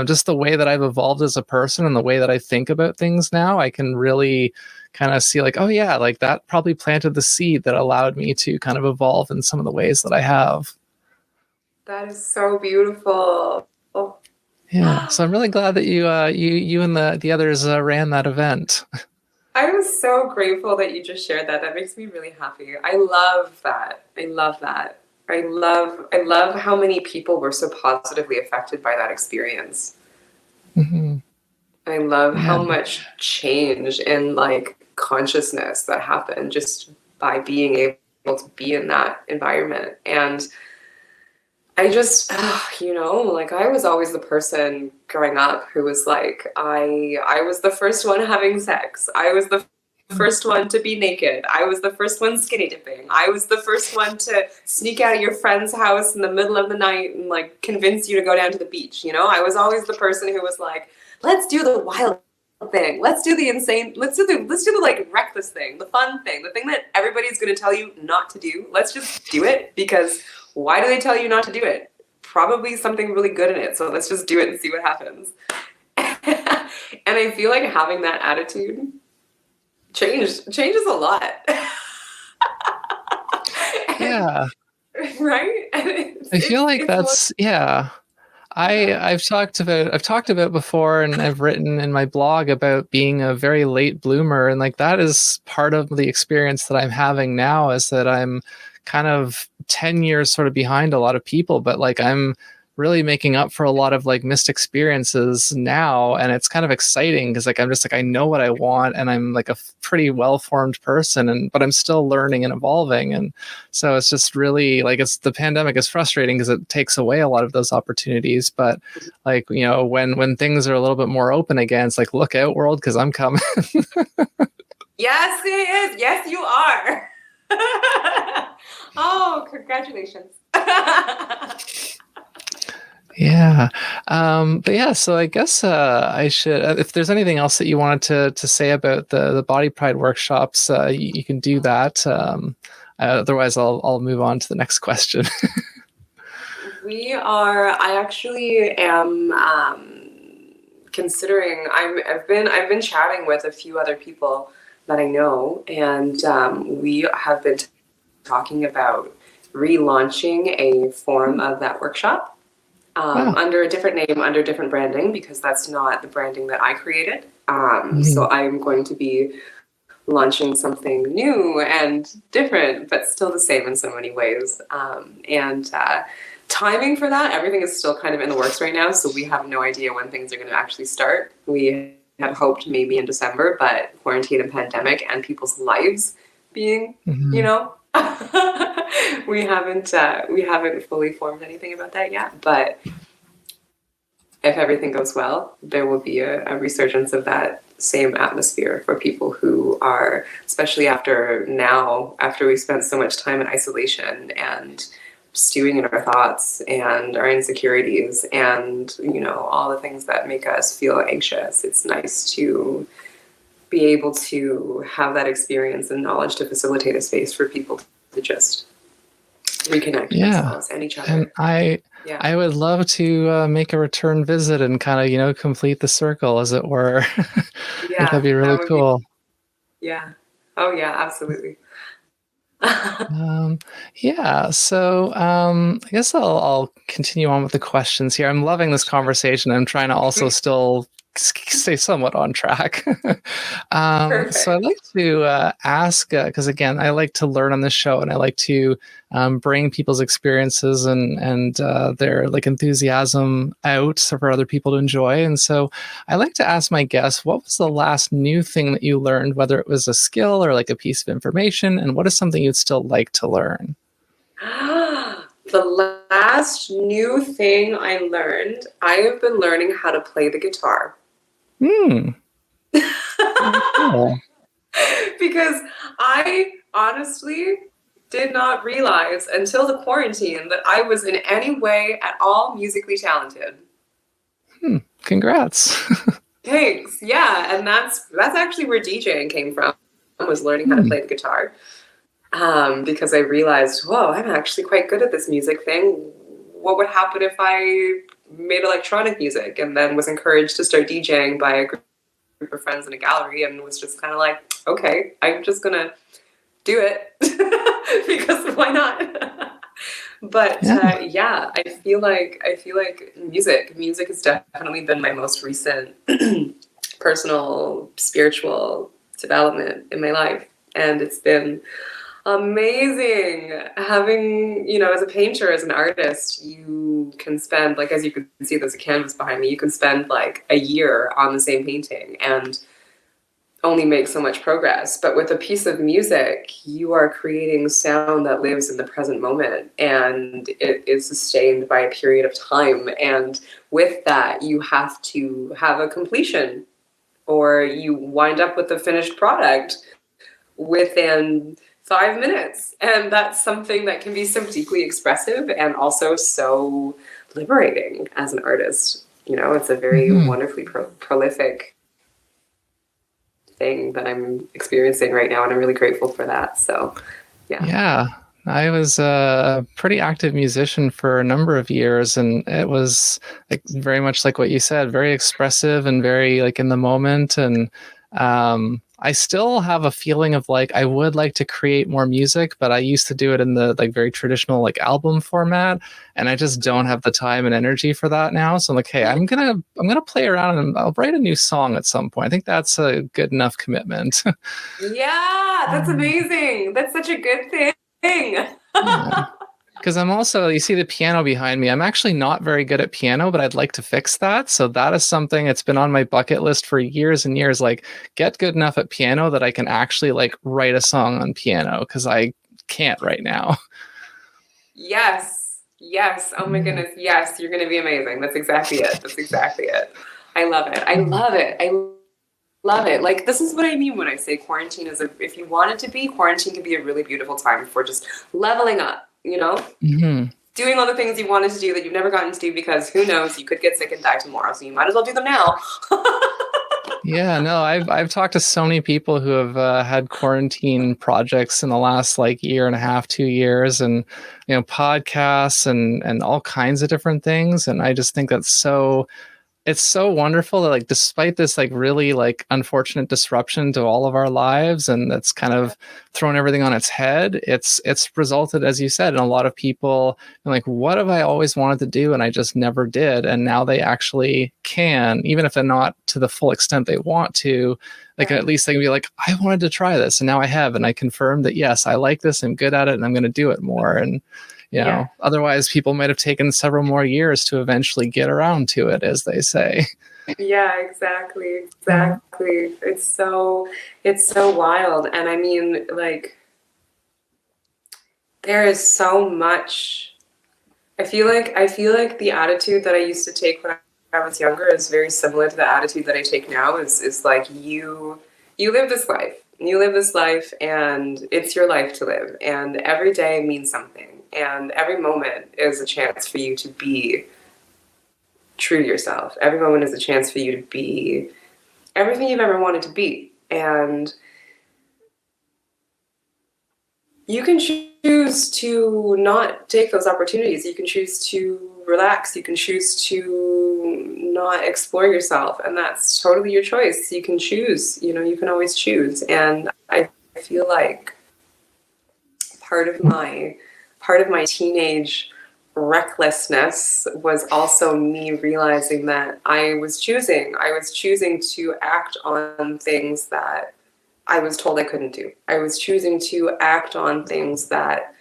just the way that I've evolved as a person and the way that I think about things now, I can really kind of see like, oh yeah, like that probably planted the seed that allowed me to kind of evolve in some of the ways that I have. That is so beautiful. Oh. Yeah, so I'm really glad that you and the others ran that event. I was so grateful that you just shared that. That makes me really happy. I love that. I love that. I love how many people were so positively affected by that experience. Mm-hmm. I love Yeah. how much change in like consciousness that happened just by being able to be in that environment. And I just, like I was always the person growing up who was like, I was the first one having sex. I was the first one to be naked. I was the first one skinny dipping. I was the first one to sneak out of your friend's house in the middle of the night and like convince you to go down to the beach. I was always the person who was like, let's do the wild thing. Let's do the insane. Let's do the like reckless thing, the fun thing, the thing that everybody's going to tell you not to do. Let's just do it, because why do they tell you not to do it? Probably something really good in it. So let's just do it and see what happens. And I feel like having that attitude changes a lot. Yeah. Right? I feel like that's, yeah. I've talked about before, and I've written in my blog about being a very late bloomer, and like that is part of the experience that I'm having now, is that I'm kind of 10 years sort of behind a lot of people, but like I'm really making up for a lot of like missed experiences now, and it's kind of exciting because like I'm just like I know what I want, and I'm like a pretty well-formed person, but I'm still learning and evolving. And so it's just really like the pandemic is frustrating because it takes away a lot of those opportunities, but like when things are a little bit more open again, it's like, look out, world, because I'm coming. Yes, it is. Yes, you are. Oh, congratulations. Yeah. But yeah, so I guess I should, if there's anything else that you wanted to say about the Body Pride workshops, you can do that. Otherwise, I'll move on to the next question. I actually am considering, I've been chatting with a few other people that I know, and we have been talking about relaunching a form of that workshop. Under a different name, under different branding, because that's not the branding that I created. So I'm going to be launching something new and different, but still the same in so many ways. And timing for that, everything is still kind of in the works right now, so we have no idea when things are going to actually start. We have hoped maybe in December, but quarantine and pandemic and people's lives being, we haven't fully formed anything about that yet. But if everything goes well, there will be a resurgence of that same atmosphere for people who are, especially after we spent so much time in isolation and stewing in our thoughts and our insecurities and all the things that make us feel anxious. It's nice to be able to have that experience and knowledge to facilitate a space for people to just reconnect themselves and each other. And I would love to make a return visit and kind of complete the circle, as it were. Yeah, that'd be really cool. Yeah. Oh yeah, absolutely. So I guess I'll continue on with the questions here. I'm loving this conversation. I'm trying to also still stay somewhat on track. So I'd like to ask, because again, I like to learn on this show, and I like to bring people's experiences and their like enthusiasm out for other people to enjoy. And so I like to ask my guests, what was the last new thing that you learned, whether it was a skill or like a piece of information, and what is something you'd still like to learn? The last new thing I learned, I have been learning how to play the guitar. Cool. Because I honestly did not realize until the quarantine that I was in any way at all musically talented. Congrats. Thanks. Yeah, and that's actually where DJing came from. I was learning how to play the guitar. because I realized, whoa, I'm actually quite good at this music thing. What would happen if I made electronic music? And then was encouraged to start DJing by a group of friends in a gallery, and was just kind of like, okay, I'm just gonna do it because why not? But yeah, I feel like music has definitely been my most recent personal spiritual development in my life, and it's been amazing having, as a painter, as an artist, you can spend, like, as you can see, there's a canvas behind me, you can spend like a year on the same painting and only make so much progress. But with a piece of music, you are creating sound that lives in the present moment, and it is sustained by a period of time. And with that, you have to have a completion, or you wind up with a finished product within 5 minutes. And that's something that can be so deeply expressive and also so liberating as an artist. It's a very wonderfully prolific thing that I'm experiencing right now, and I'm really grateful for that. So, yeah. Yeah. I was a pretty active musician for a number of years, and it was like very much like what you said, very expressive and very like in the moment. And I still have a feeling of like I would like to create more music, but I used to do it in the like very traditional like album format, and I just don't have the time and energy for that now. So I'm like, hey, I'm gonna play around and I'll write a new song at some point. I think that's a good enough commitment. Yeah, that's amazing. That's such a good thing. Because I'm also, you see the piano behind me. I'm actually not very good at piano, but I'd like to fix that. So that is something that's been on my bucket list for years and years. Like, get good enough at piano that I can actually like write a song on piano, because I can't right now. Yes. Oh my goodness. Yes, you're going to be amazing. That's exactly it. I love it. I love it. Like, this is what I mean when I say quarantine is if you want it to be, quarantine can be a really beautiful time for just leveling up, doing all the things you wanted to do that you've never gotten to do, because who knows, you could get sick and die tomorrow. So you might as well do them now. Yeah, no, I've talked to so many people who have had quarantine projects in the last like year and a half, 2 years, and podcasts and all kinds of different things. And I just think that's it's so wonderful that like despite this like really like unfortunate disruption to all of our lives, and that's kind of thrown everything on its head, it's resulted, as you said, in a lot of people like, what have I always wanted to do and I just never did, and now they actually can, even if they're not to the full extent they want to, like at least they can be like, I wanted to try this and now I have, and I confirmed that yes, I like this, I'm good at it, and I'm going to do it more. And otherwise people might have taken several more years to eventually get around to it, as they say. Yeah, exactly. It's so wild. And I mean, like, there is so much. I feel like the attitude that I used to take when I was younger is very similar to the attitude that I take now. Is like, you live this life. You live this life, and it's your life to live. And every day means something. And every moment is a chance for you to be true to yourself. Every moment is a chance for you to be everything you've ever wanted to be. And you can choose to not take those opportunities. You can choose to relax. You can choose to not explore yourself. And that's totally your choice. You can choose, you can always choose. And I feel like part of my teenage recklessness was also me realizing that I was choosing to act on things that I was told I couldn't do. I was choosing to act on things that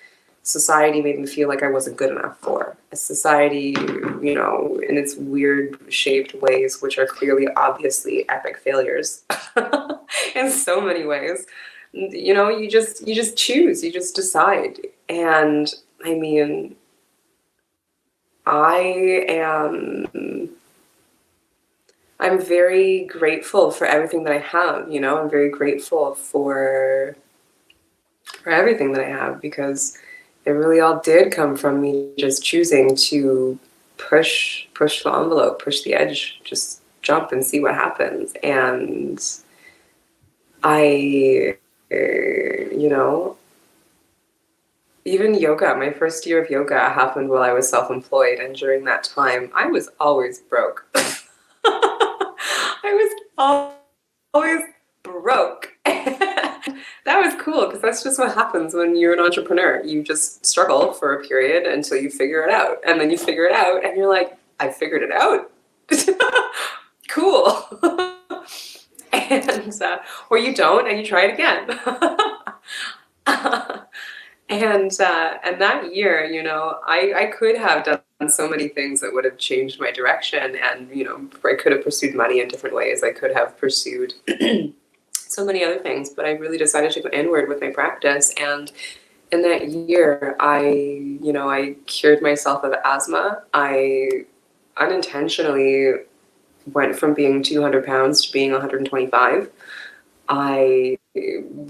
society made me feel like I wasn't good enough for. A society, in its weird shaped ways, which are clearly obviously epic failures in so many ways. You just choose, you just decide. And I mean, I'm very grateful for everything that I have, I'm very grateful for everything that I have, because it really all did come from me just choosing to push the envelope, push the edge, just jump and see what happens. And I Even yoga, my first year of yoga happened while I was self-employed, and during that time, I was always broke. I was always broke. That was cool because that's just what happens when you're an entrepreneur. You just struggle for a period until you figure it out. And then you figure it out and you're like, I figured it out. Cool. And or you don't and you try it again. And that year, you know, I could have done so many things that would have changed my direction, and you know, I could have pursued money in different ways. I could have pursued so many other things, but I really decided to go inward with my practice. And in that year, I cured myself of asthma. I unintentionally went from being 200 pounds to being 125. I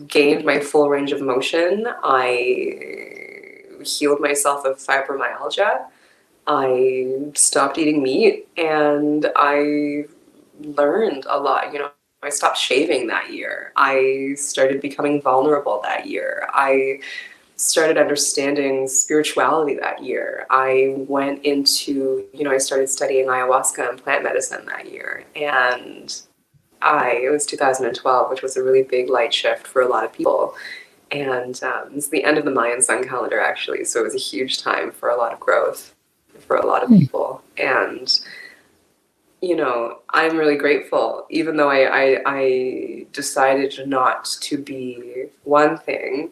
gained my full range of motion. I healed myself of fibromyalgia. I stopped eating meat, and I learned a lot. You know, I stopped shaving that year. I started becoming vulnerable that year. I started understanding spirituality that year. I went into, you know, I started studying ayahuasca and plant medicine that year. And it was 2012, which was a really big light shift for a lot of people. And it's the end of the Mayan sun calendar, actually. So it was a huge time for a lot of growth for a lot of people. And, you know, I'm really grateful, even though I decided not to be one thing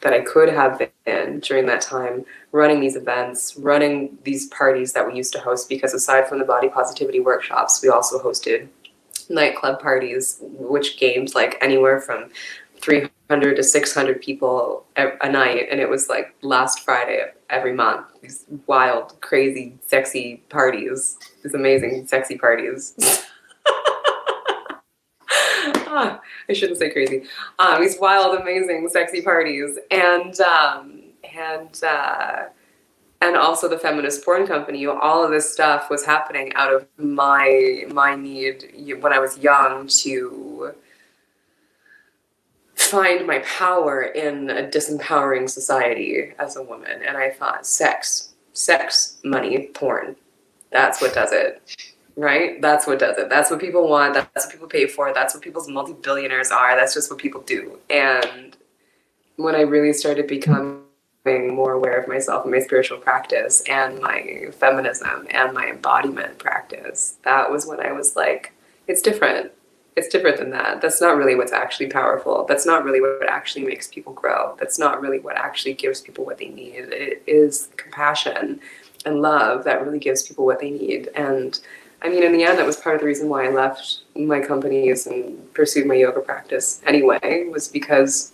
that I could have been during that time, running these events, running these parties that we used to host, because aside from the body positivity workshops, we also hosted nightclub parties, which gained like anywhere from 300 to 600 people a night. And it was like last Friday of every month, these wild, crazy, sexy parties, these amazing, sexy parties. I shouldn't say crazy. These wild, amazing, sexy parties. And also the feminist porn company. All of this stuff was happening out of my need when I was young to find my power in a disempowering society as a woman. And I thought, sex, money, porn, that's what does it, right? That's what does it. That's what people want. That's what people pay for. That's what people's multi-billionaires are. That's just what people do. And when I really started becoming more aware of myself and my spiritual practice and my feminism and my embodiment practice, that was when I was like, it's different. It's different than that. That's not really what's actually powerful. That's not really what actually makes people grow. That's not really what actually gives people what they need. It is compassion and love that really gives people what they need. And I mean, in the end, that was part of the reason why I left my companies and pursued my yoga practice anyway, was because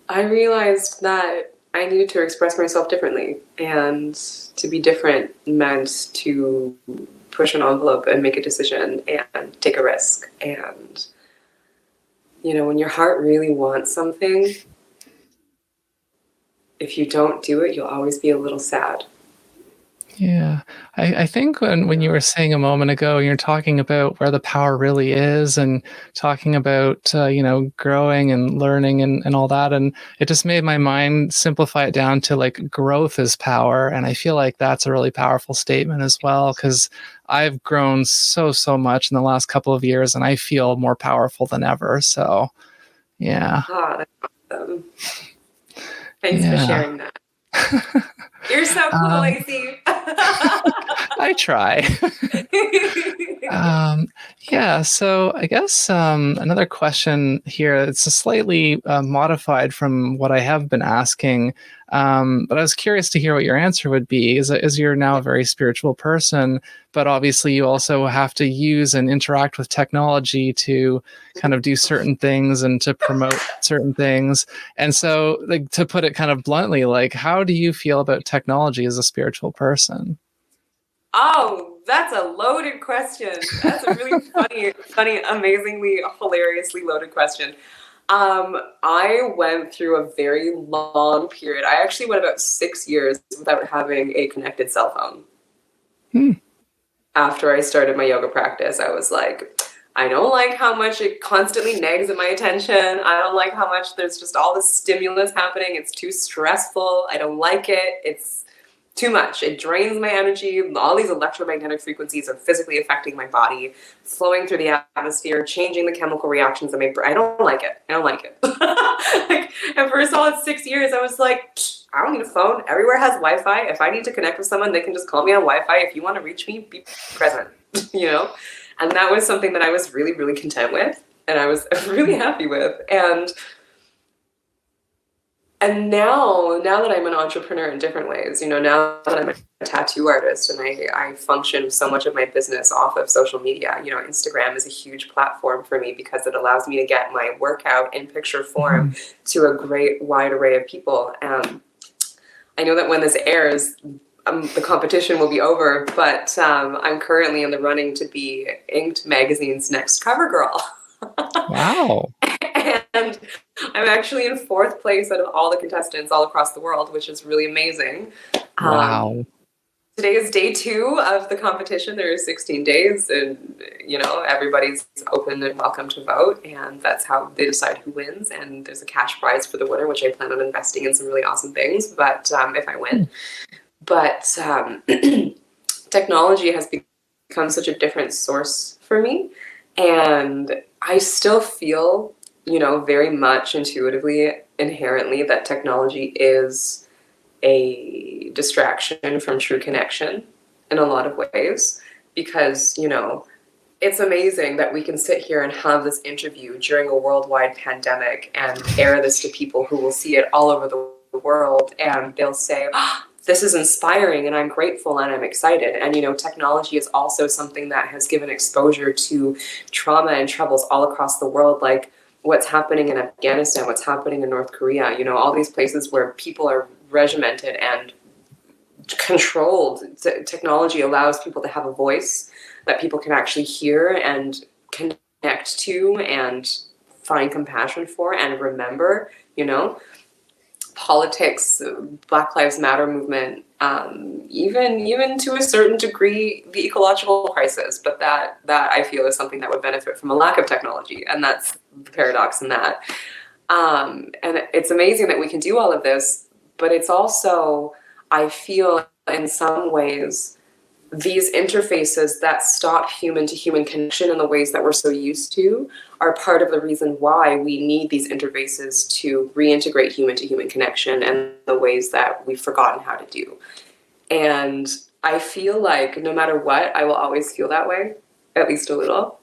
I realized that I needed to express myself differently, and to be different meant to push an envelope and make a decision and take a risk. And, you know, when your heart really wants something, if you don't do it, you'll always be a little sad. Yeah. I think when you were saying a moment ago, you're talking about where the power really is, and talking about, growing and learning and all that. And it just made my mind simplify it down to like growth is power. And I feel like that's a really powerful statement as well, because I've grown so much in the last couple of years, and I feel more powerful than ever. So, yeah. Oh, that's awesome. Thanks for sharing that. You're so cool, Lacey. I try. So I guess another question here, it's a slightly modified from what I have been asking, but I was curious to hear what your answer would be, as you're now a very spiritual person, but obviously you also have to use and interact with technology to kind of do certain things and to promote certain things. And so, like, to put it kind of bluntly, like, how do you feel about technology as a spiritual person? Oh, that's a loaded question. That's a really funny, amazingly, hilariously loaded question. I went through a very long period. I actually went about 6 years without having a connected cell phone. After I started my yoga practice, I was like, I don't like how much it constantly nags at my attention. I don't like how much there's just all this stimulus happening. It's too stressful. I don't like it. It's too much. It drains my energy. All these electromagnetic frequencies are physically affecting my body, flowing through the atmosphere, changing the chemical reactions in my brain. I don't like it. I don't like it. Like, and for a solid 6 years, I was like, I don't need a phone. Everywhere has Wi-Fi. If I need to connect with someone, they can just call me on Wi-Fi. If you want to reach me, be present, you know? And that was something that I was really, really content with, and I was really happy with. And now that I'm an entrepreneur in different ways, you know, now that I'm a tattoo artist and I function so much of my business off of social media, you know, Instagram is a huge platform for me because it allows me to get my workout in picture form to a great wide array of people. I know that when this airs, the competition will be over, but I'm currently in the running to be Inked magazine's next cover girl. Wow. And I'm actually in 4th place out of all the contestants all across the world, which is really amazing. Wow. Today is day 2 of the competition. There are 16 days, and you know, everybody's open and welcome to vote, and that's how they decide who wins. And there's a cash prize for the winner, which I plan on investing in some really awesome things. But if I win, but technology has become such a different source for me, and I still feel, you know, very much intuitively, inherently, that technology is a distraction from true connection in a lot of ways, because, you know, it's amazing that we can sit here and have this interview during a worldwide pandemic and air this to people who will see it all over the world, and they'll say, oh, this is inspiring, and I'm grateful, and I'm excited. And, you know, technology is also something that has given exposure to trauma and troubles all across the world, like what's happening in Afghanistan, what's happening in North Korea, you know, all these places where people are regimented and controlled. Technology allows people to have a voice that people can actually hear and connect to and find compassion for and remember, you know. Politics, Black Lives Matter movement, even to a certain degree, the ecological crisis, but that I feel is something that would benefit from a lack of technology, and that's the paradox in that. And it's amazing that we can do all of this, but it's also, I feel, in some ways, these interfaces that stop human-to-human connection in the ways that we're so used to are part of the reason why we need these interfaces to reintegrate human-to-human connection and the ways that we've forgotten how to do. And I feel like no matter what, I will always feel that way, at least a little,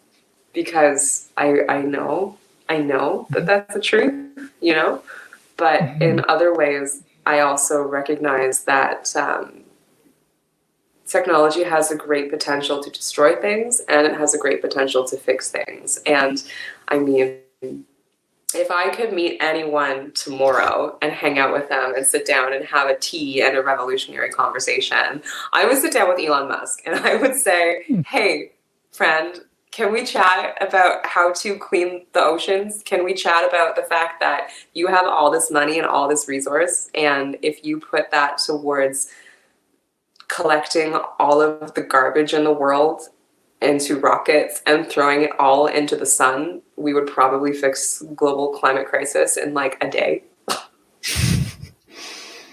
because I know that that's the truth, you know? But in other ways, I also recognize that technology has a great potential to destroy things, and it has a great potential to fix things. And I mean, if I could meet anyone tomorrow and hang out with them and sit down and have a tea and a revolutionary conversation, I would sit down with Elon Musk and I would say, hey, friend, can we chat about how to clean the oceans? Can we chat about the fact that you have all this money and all this resource, and if you put that towards collecting all of the garbage in the world into rockets and throwing it all into the sun, we would probably fix global climate crisis in like a day.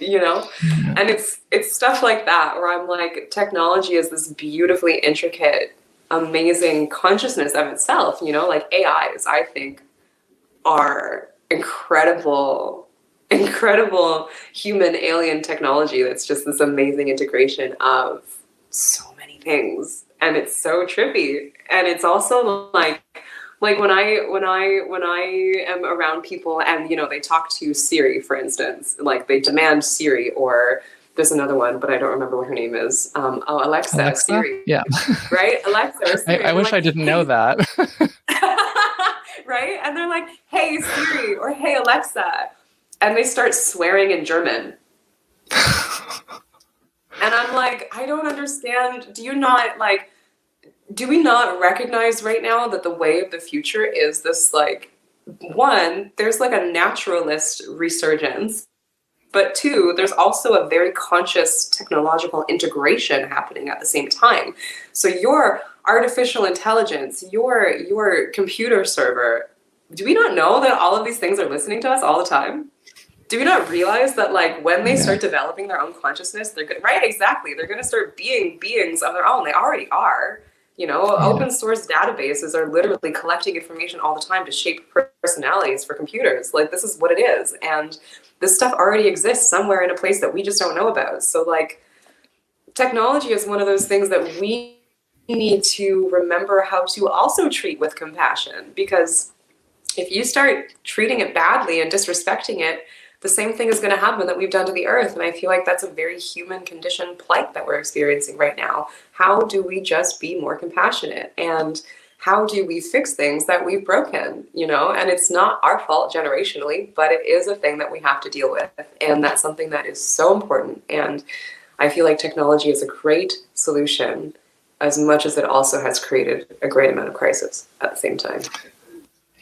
You know? And it's stuff like that where I'm like, technology is this beautifully intricate, amazing consciousness of itself, you know, like AIs, I think, are incredible human alien technology that's just this amazing integration of so many things, and it's so trippy. And it's also like when I am around people and, you know, they talk to Siri, for instance, like they demand Siri, or there's another one, but I don't remember what her name is. Alexa? Siri. Yeah. Right? Alexa or Siri. I wish I didn't know that. Right? And they're like, hey, Siri, or hey, Alexa. And they start swearing in German. And I'm like, I don't understand. Do we not recognize right now that the way of the future is this, like, one, there's like a naturalist resurgence, but two, there's also a very conscious technological integration happening at the same time. So you're artificial intelligence, your computer server. Do we not know that all of these things are listening to us all the time? Do we not realize that, like, when they start developing their own consciousness, they're good, right? Exactly. They're going to start being beings of their own. They already are. You know, open source databases are literally collecting information all the time to shape personalities for computers. Like, this is what it is. And this stuff already exists somewhere in a place that we just don't know about. So, like, technology is one of those things that we need to remember how to also treat with compassion, because if you start treating it badly and disrespecting it, the same thing is going to happen that we've done to the earth. And I feel like that's a very human condition plight that we're experiencing right now. How do we just be more compassionate? And how do we fix things that we've broken, you know? And it's not our fault generationally, but it is a thing that we have to deal with. And that's something that is so important. And I feel like technology is a great solution, as much as it also has created a great amount of crisis at the same time.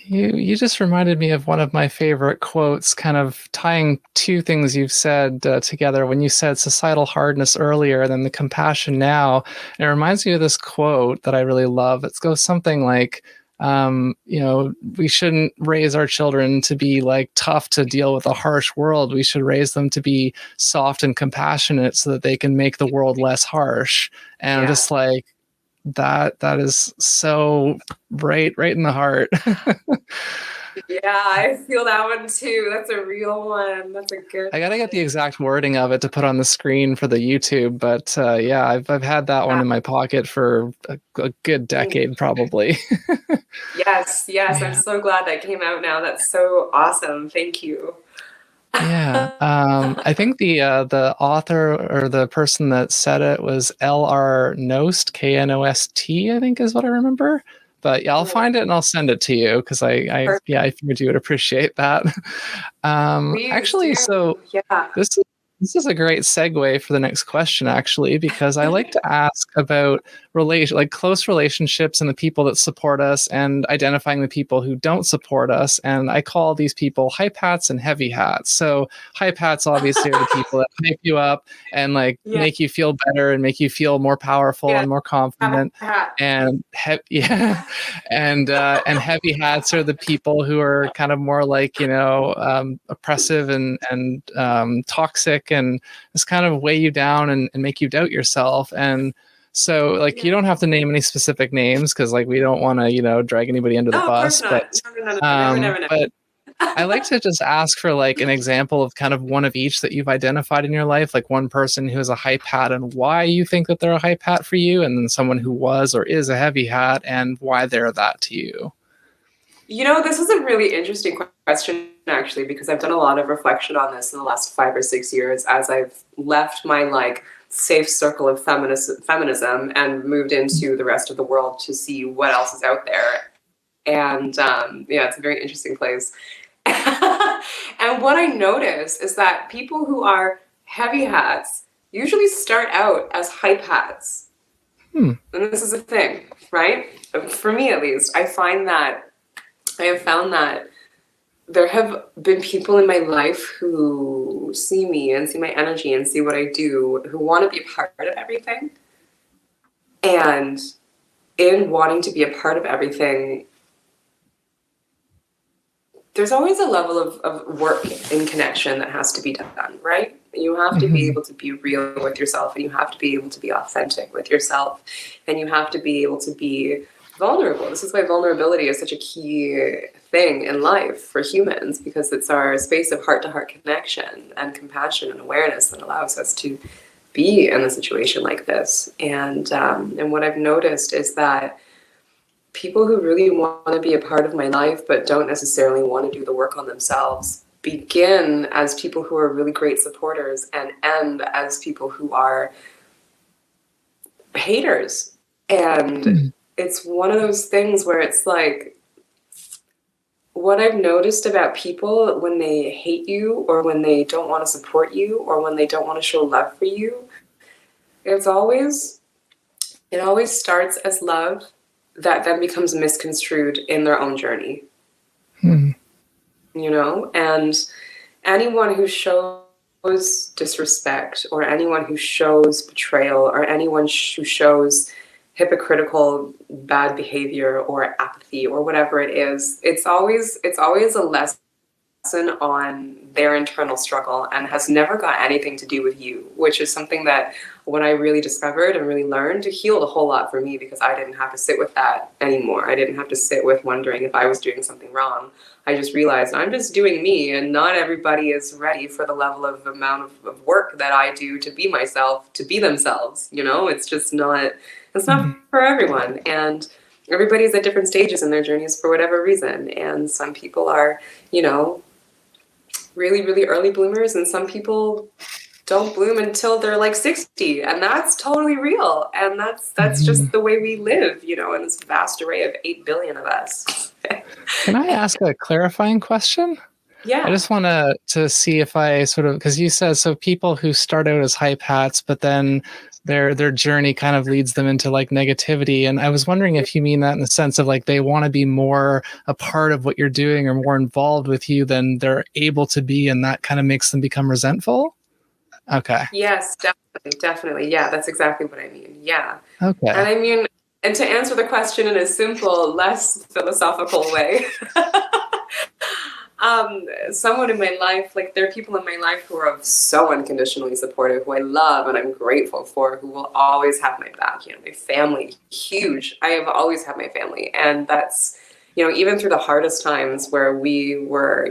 You just reminded me of one of my favorite quotes, kind of tying two things you've said together. When you said societal hardness earlier and then the compassion now, and it reminds me of this quote that I really love. It goes something like, you know, we shouldn't raise our children to be like tough to deal with a harsh world. We should raise them to be soft and compassionate so that they can make the world less harsh. And I'm just like, that is so right in the heart. Yeah, I feel that one too. That's a real one. That's a good I gotta get the exact wording of it to put on the screen for the YouTube, but yeah, I've had that one in my pocket for a good decade probably. Yes, I'm so glad that came out now. That's so awesome. Thank you. Yeah. I think the author or the person that said it was L.R. Knost, Knost, I think is what I remember. But yeah, I'll find it and I'll send it to you because I figured you would appreciate that. Actually, so this is a great segue for the next question, actually, because I like to ask about close relationships and the people that support us and identifying the people who don't support us. And I call these people hype hats and heavy hats. So hype hats obviously are the people that hype you up and make you feel better and make you feel more powerful and more confident. And and heavy hats are the people who are kind of more like, you know, oppressive and toxic and just kind of weigh you down and make you doubt yourself. And so you don't have to name any specific names because we don't want to, you know, drag anybody under the bus. But but I like to just ask for an example of kind of one of each that you've identified in your life, like one person who is a hype hat and why you think that they're a hype hat for you, and then someone who was or is a heavy hat and why they're that to you. You know, this is a really interesting question, actually, because I've done a lot of reflection on this in the last 5 or 6 years as I've left my safe circle of feminism and moved into the rest of the world to see what else is out there. And it's a very interesting place. And what I notice is that people who are heavy hats usually start out as hype hats. And this is a thing, right? For me, at least, I have found that there have been people in my life who see me and see my energy and see what I do, who want to be a part of everything. And in wanting to be a part of everything, there's always a level of work in connection that has to be done, right? You have to be able to be real with yourself, and you have to be able to be authentic with yourself, and you have to be able to be vulnerable. This is why vulnerability is such a key thing in life for humans, because it's our space of heart-to-heart connection and compassion and awareness that allows us to be in a situation like this. And what I've noticed is that people who really want to be a part of my life but don't necessarily want to do the work on themselves begin as people who are really great supporters and end as people who are haters. And it's one of those things where it's what I've noticed about people when they hate you or when they don't want to support you or when they don't want to show love for you, it always starts as love that then becomes misconstrued in their own journey. You know, and anyone who shows disrespect or anyone who shows betrayal or anyone who shows hypocritical bad behavior or apathy or whatever it is, it's always a lesson on their internal struggle and has never got anything to do with you, which is something that when I really discovered and really learned, it healed a whole lot for me, because I didn't have to sit with that anymore. I didn't have to sit with wondering if I was doing something wrong. I just realized I'm just doing me, and not everybody is ready for the level of amount of work that I do to be myself, to be themselves. It's just not, it's not for everyone. And everybody's at different stages in their journeys for whatever reason. And some people are, really, really early bloomers, and some people don't bloom until they're like 60, and that's totally real. And that's just the way we live, in this vast array of 8 billion of us. Can I ask a clarifying question? Yeah. I just want to see if I sort of, because you said, so people who start out as hype hats, but then their journey kind of leads them into like negativity. And I was wondering if you mean that in the sense of like they want to be more a part of what you're doing or more involved with you than they're able to be, and that kind of makes them become resentful? Okay. Yes, definitely. Yeah, that's exactly what I mean. Yeah. Okay. And I mean, and to answer the question in a simple, less philosophical way, someone in my life, like there are people in my life who are so unconditionally supportive, who I love and I'm grateful for, who will always have my back. My family, huge. I have always had my family. And that's, even through the hardest times where we were,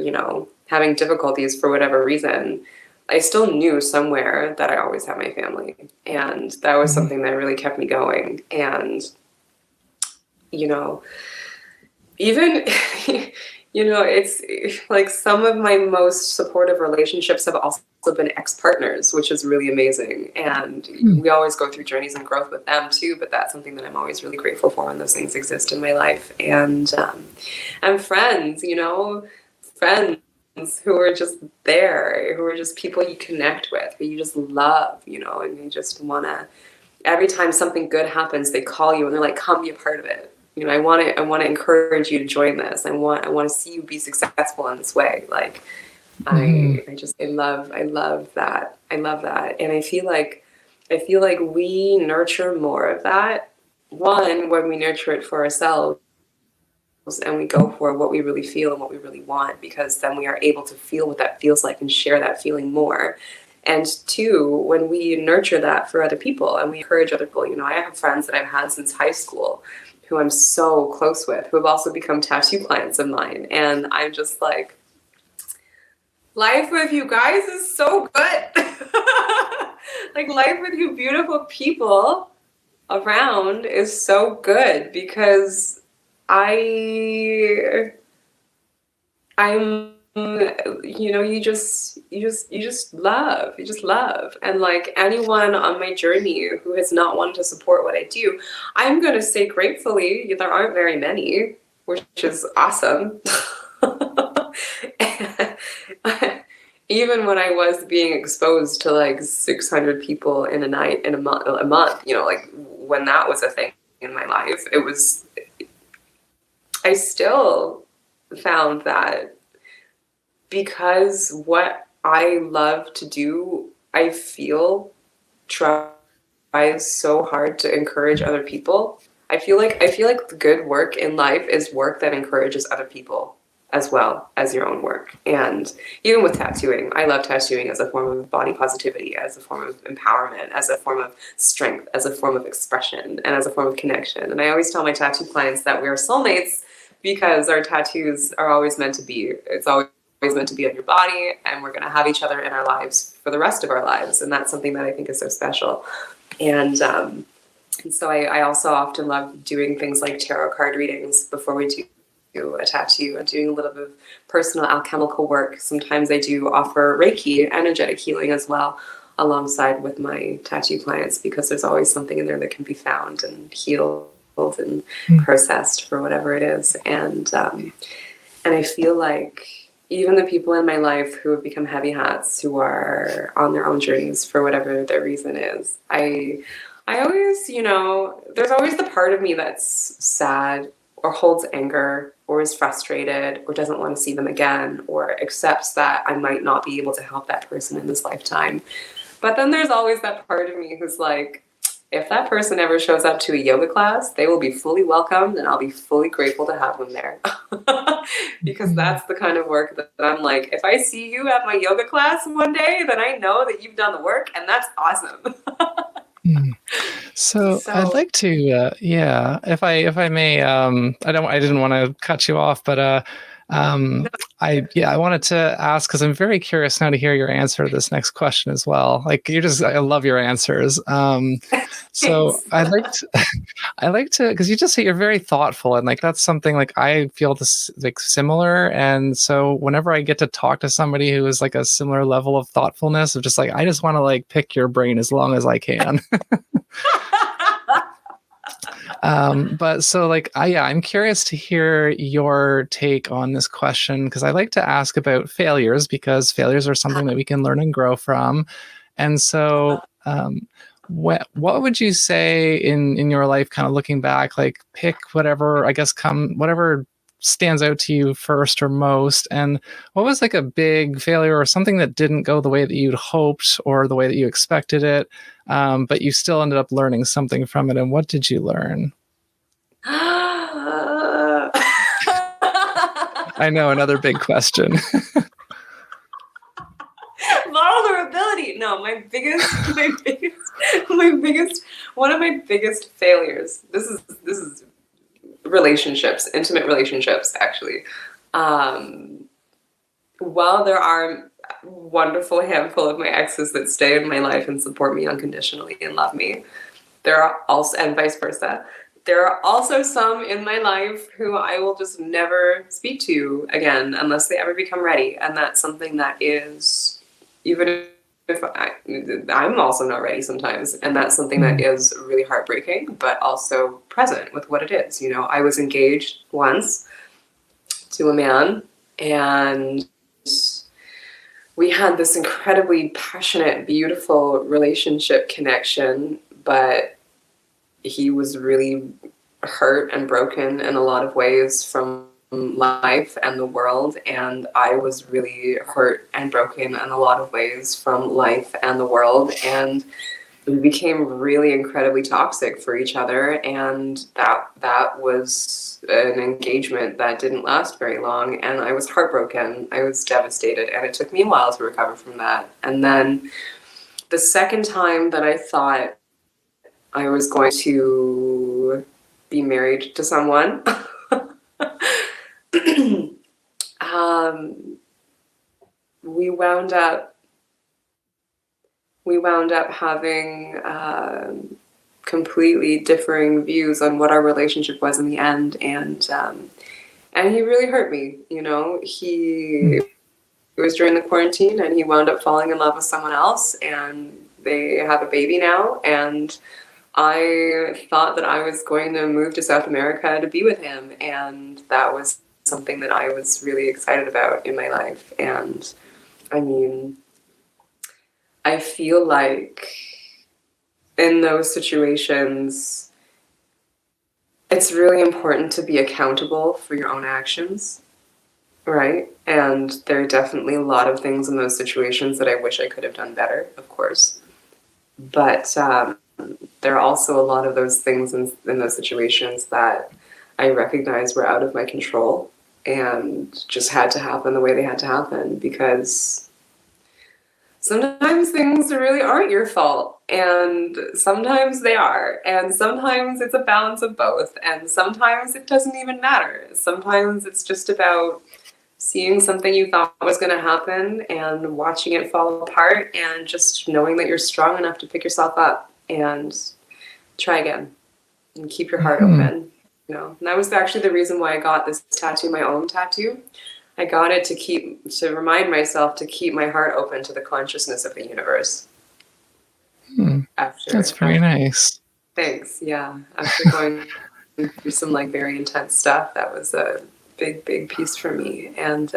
having difficulties for whatever reason, I still knew somewhere that I always had my family. And that was something that really kept me going. And, even, it's like some of my most supportive relationships have also been ex-partners, which is really amazing. And we always go through journeys and growth with them too, but that's something that I'm always really grateful for when those things exist in my life. And friends, friends who are just there, who are just people you connect with, who you just love, and you just want to, every time something good happens, they call you and they're like, come be a part of it. I want to encourage you to join this. I want to see you be successful in this way. Like, I love that. I love that. And I feel like we nurture more of that. One, when we nurture it for ourselves and we go for what we really feel and what we really want, because then we are able to feel what that feels like and share that feeling more. And two, when we nurture that for other people and we encourage other people, I have friends that I've had since high school who I'm so close with, who have also become tattoo clients of mine. And I'm just like, life with you guys is so good. Like life with you beautiful people around is so good, because I'm you just love. And like anyone on my journey who has not wanted to support what I do, I'm going to say gratefully, there aren't very many, which is awesome. Even when I was being exposed to like 600 people in a night, in a month, like when that was a thing in my life, I still found that, because what I love to do, I feel tries so hard to encourage other people. I feel like the good work in life is work that encourages other people as well as your own work. And even with tattooing, I love tattooing as a form of body positivity, as a form of empowerment, as a form of strength, as a form of expression, and as a form of connection. And I always tell my tattoo clients that we are soulmates, because our tattoos are always meant to be. It's always meant to be on your body, and we're going to have each other in our lives for the rest of our lives. And that's something that I think is so special. And so I also often love doing things like tarot card readings before we do a tattoo, and doing a little bit of personal alchemical work. Sometimes I do offer Reiki, energetic healing as well, alongside with my tattoo clients, because there's always something in there that can be found and healed and processed for whatever it is. And I feel like even the people in my life who have become heavy hats, who are on their own journeys for whatever their reason is, I always, there's always the part of me that's sad or holds anger or is frustrated or doesn't want to see them again, or accepts that I might not be able to help that person in this lifetime. But then there's always that part of me who's like, if that person ever shows up to a yoga class, they will be fully welcomed and I'll be fully grateful to have them there. Because that's the kind of work that I'm like, if I see you at my yoga class one day, then I know that you've done the work, and that's awesome. So I'd like to, if I may, I didn't want to cut you off, but I wanted to ask, because I'm very curious now to hear your answer to this next question as well. Like, I love your answers. So I like to, because you just say you're very thoughtful, and like that's something like I feel this like similar, and so whenever I get to talk to somebody who is like a similar level of thoughtfulness, of just like I just want to like pick your brain as long as I can. But so like, I'm curious to hear your take on this question, because I like to ask about failures, because failures are something that we can learn and grow from. And so, what would you say in your life, kind of looking back, like pick whatever, I guess, whatever stands out to you first or most, and what was like a big failure or something that didn't go the way that you'd hoped or the way that you expected it, but you still ended up learning something from it, and what did you learn? I know, another big question. Vulnerability. No, one of my biggest failures. This is relationships, intimate relationships, actually. While there are a wonderful handful of my exes that stay in my life and support me unconditionally and love me, there are also, and vice versa, there are also some in my life who I will just never speak to again unless they ever become ready. And that's something that is, even if I'm also not ready sometimes, and that's something that is really heartbreaking, but also present with what it is. You know, I was engaged once to a man, and we had this incredibly passionate, beautiful relationship connection, but he was really hurt and broken in a lot of ways from life and the world, and I was really hurt and broken in a lot of ways from life and the world, and we became really incredibly toxic for each other, and that was an engagement that didn't last very long, and I was heartbroken, I was devastated, and it took me a while to recover from that. And then the second time that I thought I was going to be married to someone, we wound up having completely differing views on what our relationship was in the end, and he really hurt me. You know, it was during the quarantine, and he wound up falling in love with someone else, and they have a baby now, and I thought that I was going to move to South America to be with him, and that was something that I was really excited about in my life. And I mean, I feel like in those situations, it's really important to be accountable for your own actions, right? And there are definitely a lot of things in those situations that I wish I could have done better, of course. But there are also a lot of those things in those situations that I recognize were out of my control and just had to happen the way they had to happen, because sometimes things really aren't your fault, and sometimes they are, and sometimes it's a balance of both, and sometimes it doesn't even matter. Sometimes it's just about seeing something you thought was going to happen and watching it fall apart, and just knowing that you're strong enough to pick yourself up and try again and keep your heart open. You know, and that was actually the reason why I got this tattoo, my own tattoo. I got it to remind myself to keep my heart open to the consciousness of the universe. That's very nice. Thanks. Yeah. After going through some like very intense stuff, that was a big piece for me. And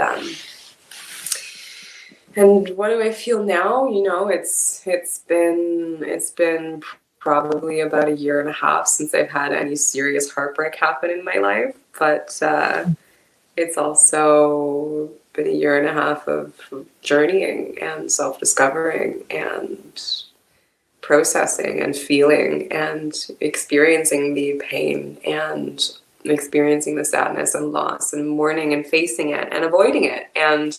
what do I feel now? You know, it's been probably about 1.5 years since I've had any serious heartbreak happen in my life, but it's also been 1.5 years of journeying and self-discovering and processing and feeling and experiencing the pain and experiencing the sadness and loss and mourning and facing it and avoiding it and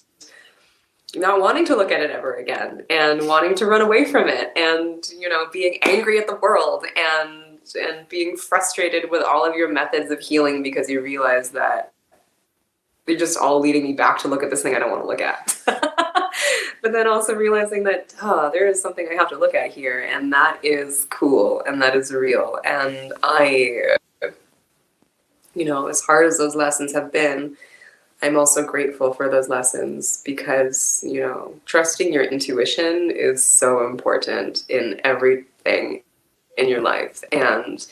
not wanting to look at it ever again and wanting to run away from it and, you know, being angry at the world and being frustrated with all of your methods of healing because you realize that they're just all leading me back to look at this thing I don't want to look at. But then also realizing that, there is something I have to look at here, and that is cool, and that is real. And I, you know, as hard as those lessons have been, I'm also grateful for those lessons because, you know, trusting your intuition is so important in everything in your life. And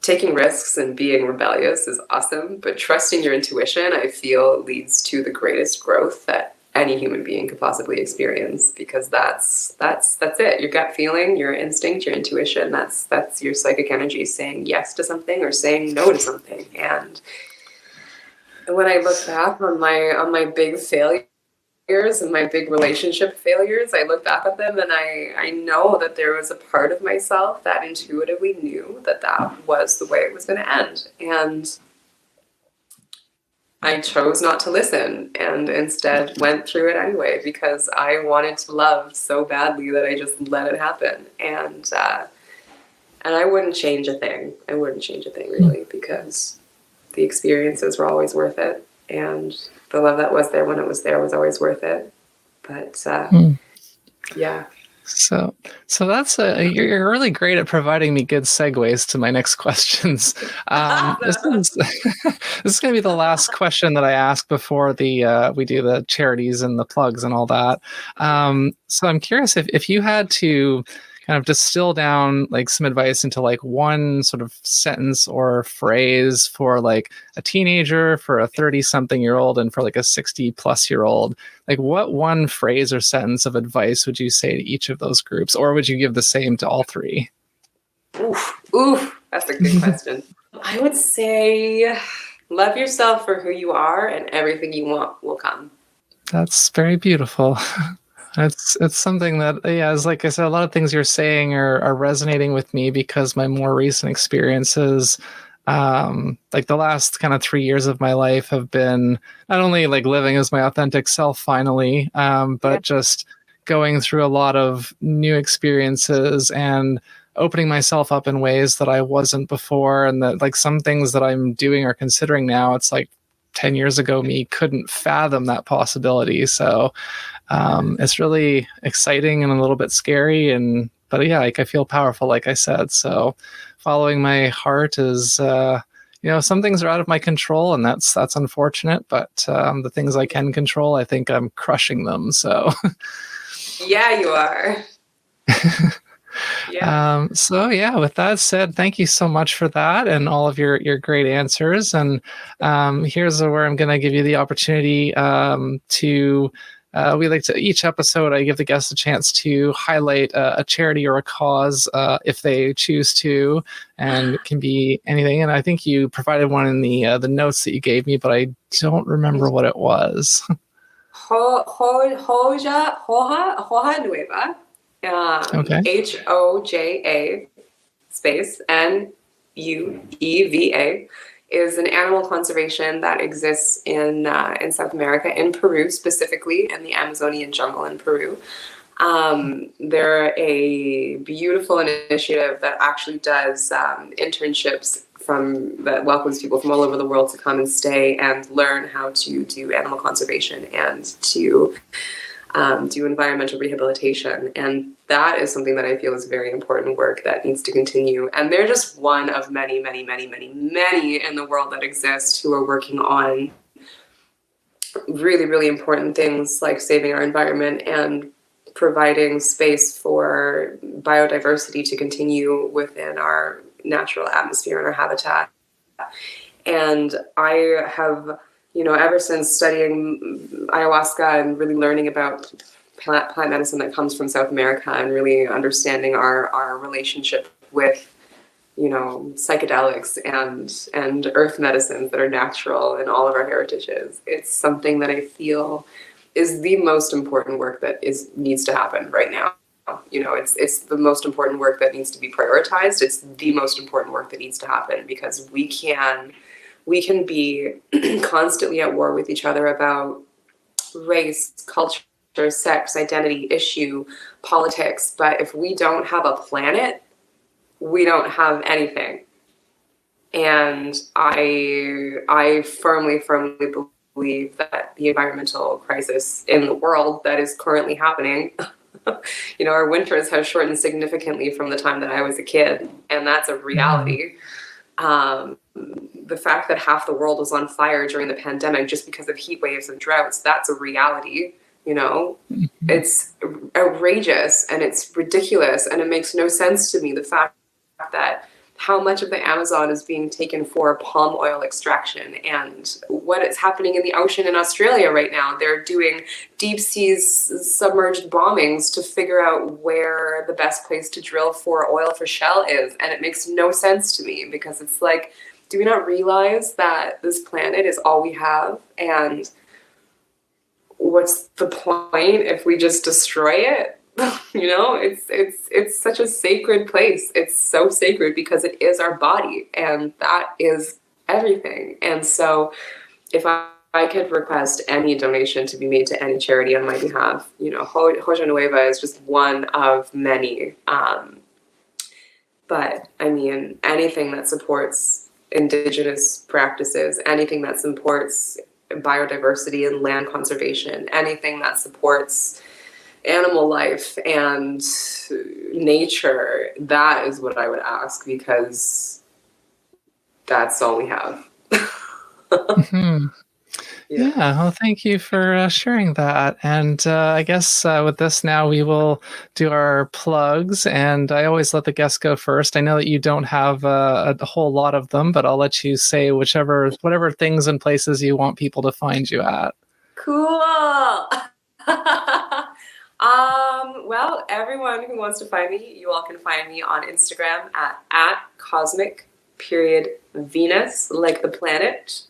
taking risks and being rebellious is awesome, but trusting your intuition, I feel, leads to the greatest growth that any human being could possibly experience, because that's it. Your gut feeling, your instinct, your intuition, that's your psychic energy saying yes to something or saying no to something. And when I look back on my big failures and my big relationship failures, I look back at them and I know that there was a part of myself that intuitively knew that that was the way it was going to end. And I chose not to listen and instead went through it anyway because I wanted to love so badly that I just let it happen. And I wouldn't change a thing. I wouldn't change a thing really, because the experiences were always worth it. And the love that was there when it was there was always worth it. But yeah. So that's you're really great at providing me good segues to my next questions. This is going to be the last question that I ask before we do the charities and the plugs and all that. So I'm curious if you had to kind of distill down like some advice into like one sort of sentence or phrase for like a teenager, for a 30-something-year-old, and for like a 60-plus-year-old, like what one phrase or sentence of advice would you say to each of those groups, or would you give the same to all three? Oof, that's a good question. I would say love yourself for who you are, and everything you want will come. That's very beautiful. It's something that, as like I said, a lot of things you're saying are resonating with me because my more recent experiences, like the last kind of 3 years of my life have been not only like living as my authentic self finally, but just going through a lot of new experiences and opening myself up in ways that I wasn't before. And that like some things that I'm doing or considering now, it's like 10 years ago, me couldn't fathom that possibility. So it's really exciting and a little bit scary, but yeah, like I feel powerful, like I said. So following my heart is, some things are out of my control, and that's unfortunate. But the things I can control, I think I'm crushing them. So yeah, you are. Yeah. With that said, thank you so much for that and all of your great answers. And here's where I'm going to give you the opportunity we like to, each episode, I give the guests a chance to highlight a charity or a cause if they choose to, and it can be anything. And I think you provided one in the notes that you gave me, but I don't remember what it was. Hoja Nueva. Okay. HOJA space NUEVA is an animal conservation that exists in South America, in Peru specifically, in the Amazonian jungle in Peru. They're a beautiful initiative that actually does internships that welcomes people from all over the world to come and stay and learn how to do animal conservation and to do environmental rehabilitation. And that is something that I feel is very important work that needs to continue. And they're just one of many, many, many, many, many in the world that exist who are working on really, really important things like saving our environment and providing space for biodiversity to continue within our natural atmosphere and our habitat. And I have, ever since studying ayahuasca and really learning about plant medicine that comes from South America and really understanding our relationship with, psychedelics and earth medicines that are natural in all of our heritages, it's something that I feel is the most important work that needs to happen right now. It's the most important work that needs to be prioritized. It's the most important work that needs to happen, because we can be constantly at war with each other about race, culture, sex, identity, issue, politics. But if we don't have a planet, we don't have anything. And I firmly believe that the environmental crisis in the world that is currently happening, our winters have shortened significantly from the time that I was a kid, and that's a reality. The fact that half the world was on fire during the pandemic just because of heat waves and droughts, that's a reality. It's outrageous and it's ridiculous, and it makes no sense to me, the fact that how much of the Amazon is being taken for palm oil extraction, and what is happening in the ocean in Australia right now. They're doing deep seas submerged bombings to figure out where the best place to drill for oil for shell is. And it makes no sense to me, because it's like, do we not realize that this planet is all we have? And what's the point if we just destroy it? It's such a sacred place. It's so sacred because it is our body, and that is everything. And so if I could request any donation to be made to any charity on my behalf, Hoja Nueva is just one of many. But I mean, anything that supports Indigenous practices, anything that supports biodiversity and land conservation, anything that supports animal life and nature, that is what I would ask, because that's all we have. Mm-hmm. Yeah, well, thank you for sharing that. And I guess with this now, we will do our plugs. And I always let the guests go first. I know that you don't have a whole lot of them, but I'll let you say whatever things and places you want people to find you at. Cool. Well, everyone who wants to find me, you all can find me on Instagram at cosmic.venus, like the planet.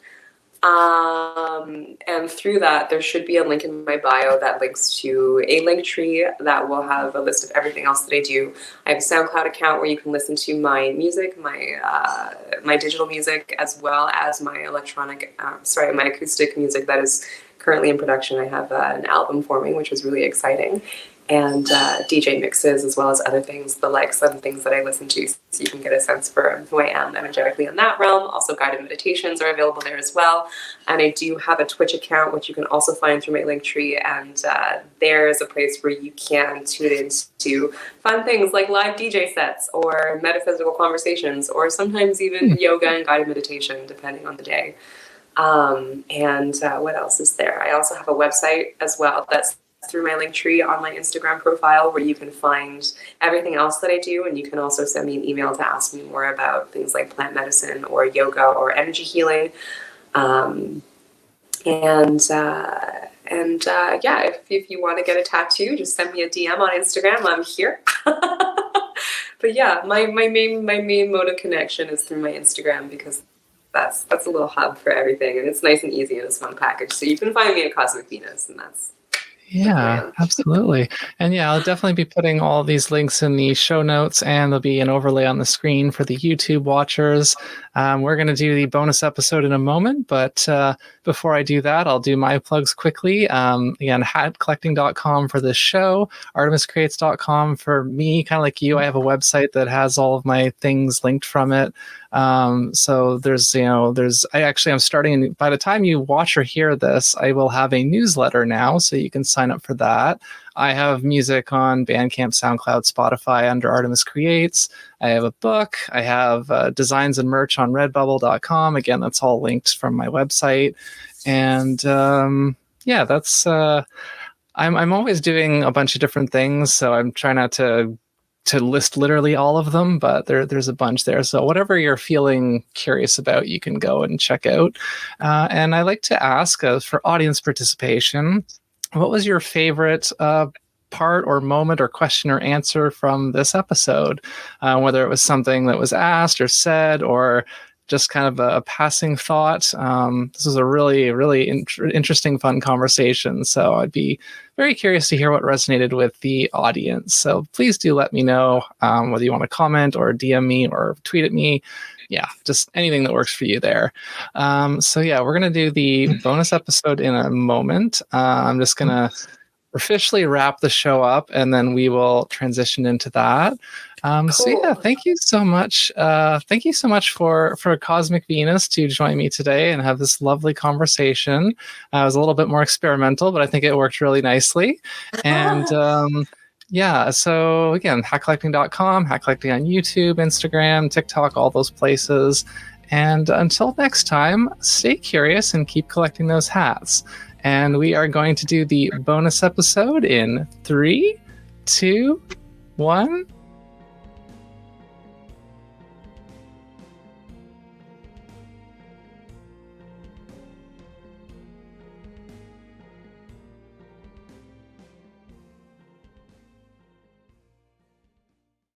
And through that, there should be a link in my bio that links to a link tree that will have a list of everything else that I do. I have a SoundCloud account where you can listen to my music, my digital music, as well as my my acoustic music that is currently in production. I have an album forming, which is really exciting, and DJ mixes, as well as other things, some things that I listen to, so you can get a sense for who I am energetically in that realm. Also, guided meditations are available there as well. And I do have a Twitch account, which you can also find through my link tree. And there is a place where you can tune into fun things like live DJ sets or metaphysical conversations, or sometimes even yoga and guided meditation, depending on the day. And what else is there? I also have a website as well that's through my link tree on my Instagram profile, where you can find everything else that I do. And you can also send me an email to ask me more about things like plant medicine or yoga or energy healing. If you want to get a tattoo, just send me a DM on Instagram. I'm here. But yeah, my main mode of connection is through my Instagram, because that's a little hub for everything, and it's nice and easy in this one package. So you can find me at Cosmic Venus, and that's absolutely. And I'll definitely be putting all these links in the show notes, and there'll be an overlay on the screen for the YouTube watchers. We're going to do the bonus episode in a moment, but before I do that, I'll do my plugs quickly. Again, hatcollecting.com for this show, artemiscreates.com for me, kind of like you. I have a website that has all of my things linked from it. So I'm starting, by the time you watch or hear this, I will have a newsletter now, so you can sign up for that. I have music on Bandcamp, SoundCloud, Spotify under Artemis Creates. I have a book. I have designs and merch on redbubble.com. Again, that's all linked from my website. And that's I'm always doing a bunch of different things, so I'm trying not to list literally all of them, but there's a bunch there. So whatever you're feeling curious about, you can go and check out. And I like to ask for audience participation, what was your favorite part or moment or question or answer from this episode? Whether it was something that was asked or said, or just kind of a passing thought. This was a really, really interesting, fun conversation. So I'd be very curious to hear what resonated with the audience. So please do let me know whether you want to comment or DM me or tweet at me. Yeah, just anything that works for you there. So yeah, we're going to do the bonus episode in a moment. I'm just going to officially wrap the show up, and then we will transition into that. So yeah, thank you so much. Thank you so much for Cosmic Venus to join me today and have this lovely conversation. It was a little bit more experimental, but I think it worked really nicely. And yeah, so again, hatcollecting.com, hat collecting on YouTube, Instagram, TikTok, all those places. And until next time, stay curious and keep collecting those hats. And we are going to do the bonus episode in 3, 2, 1.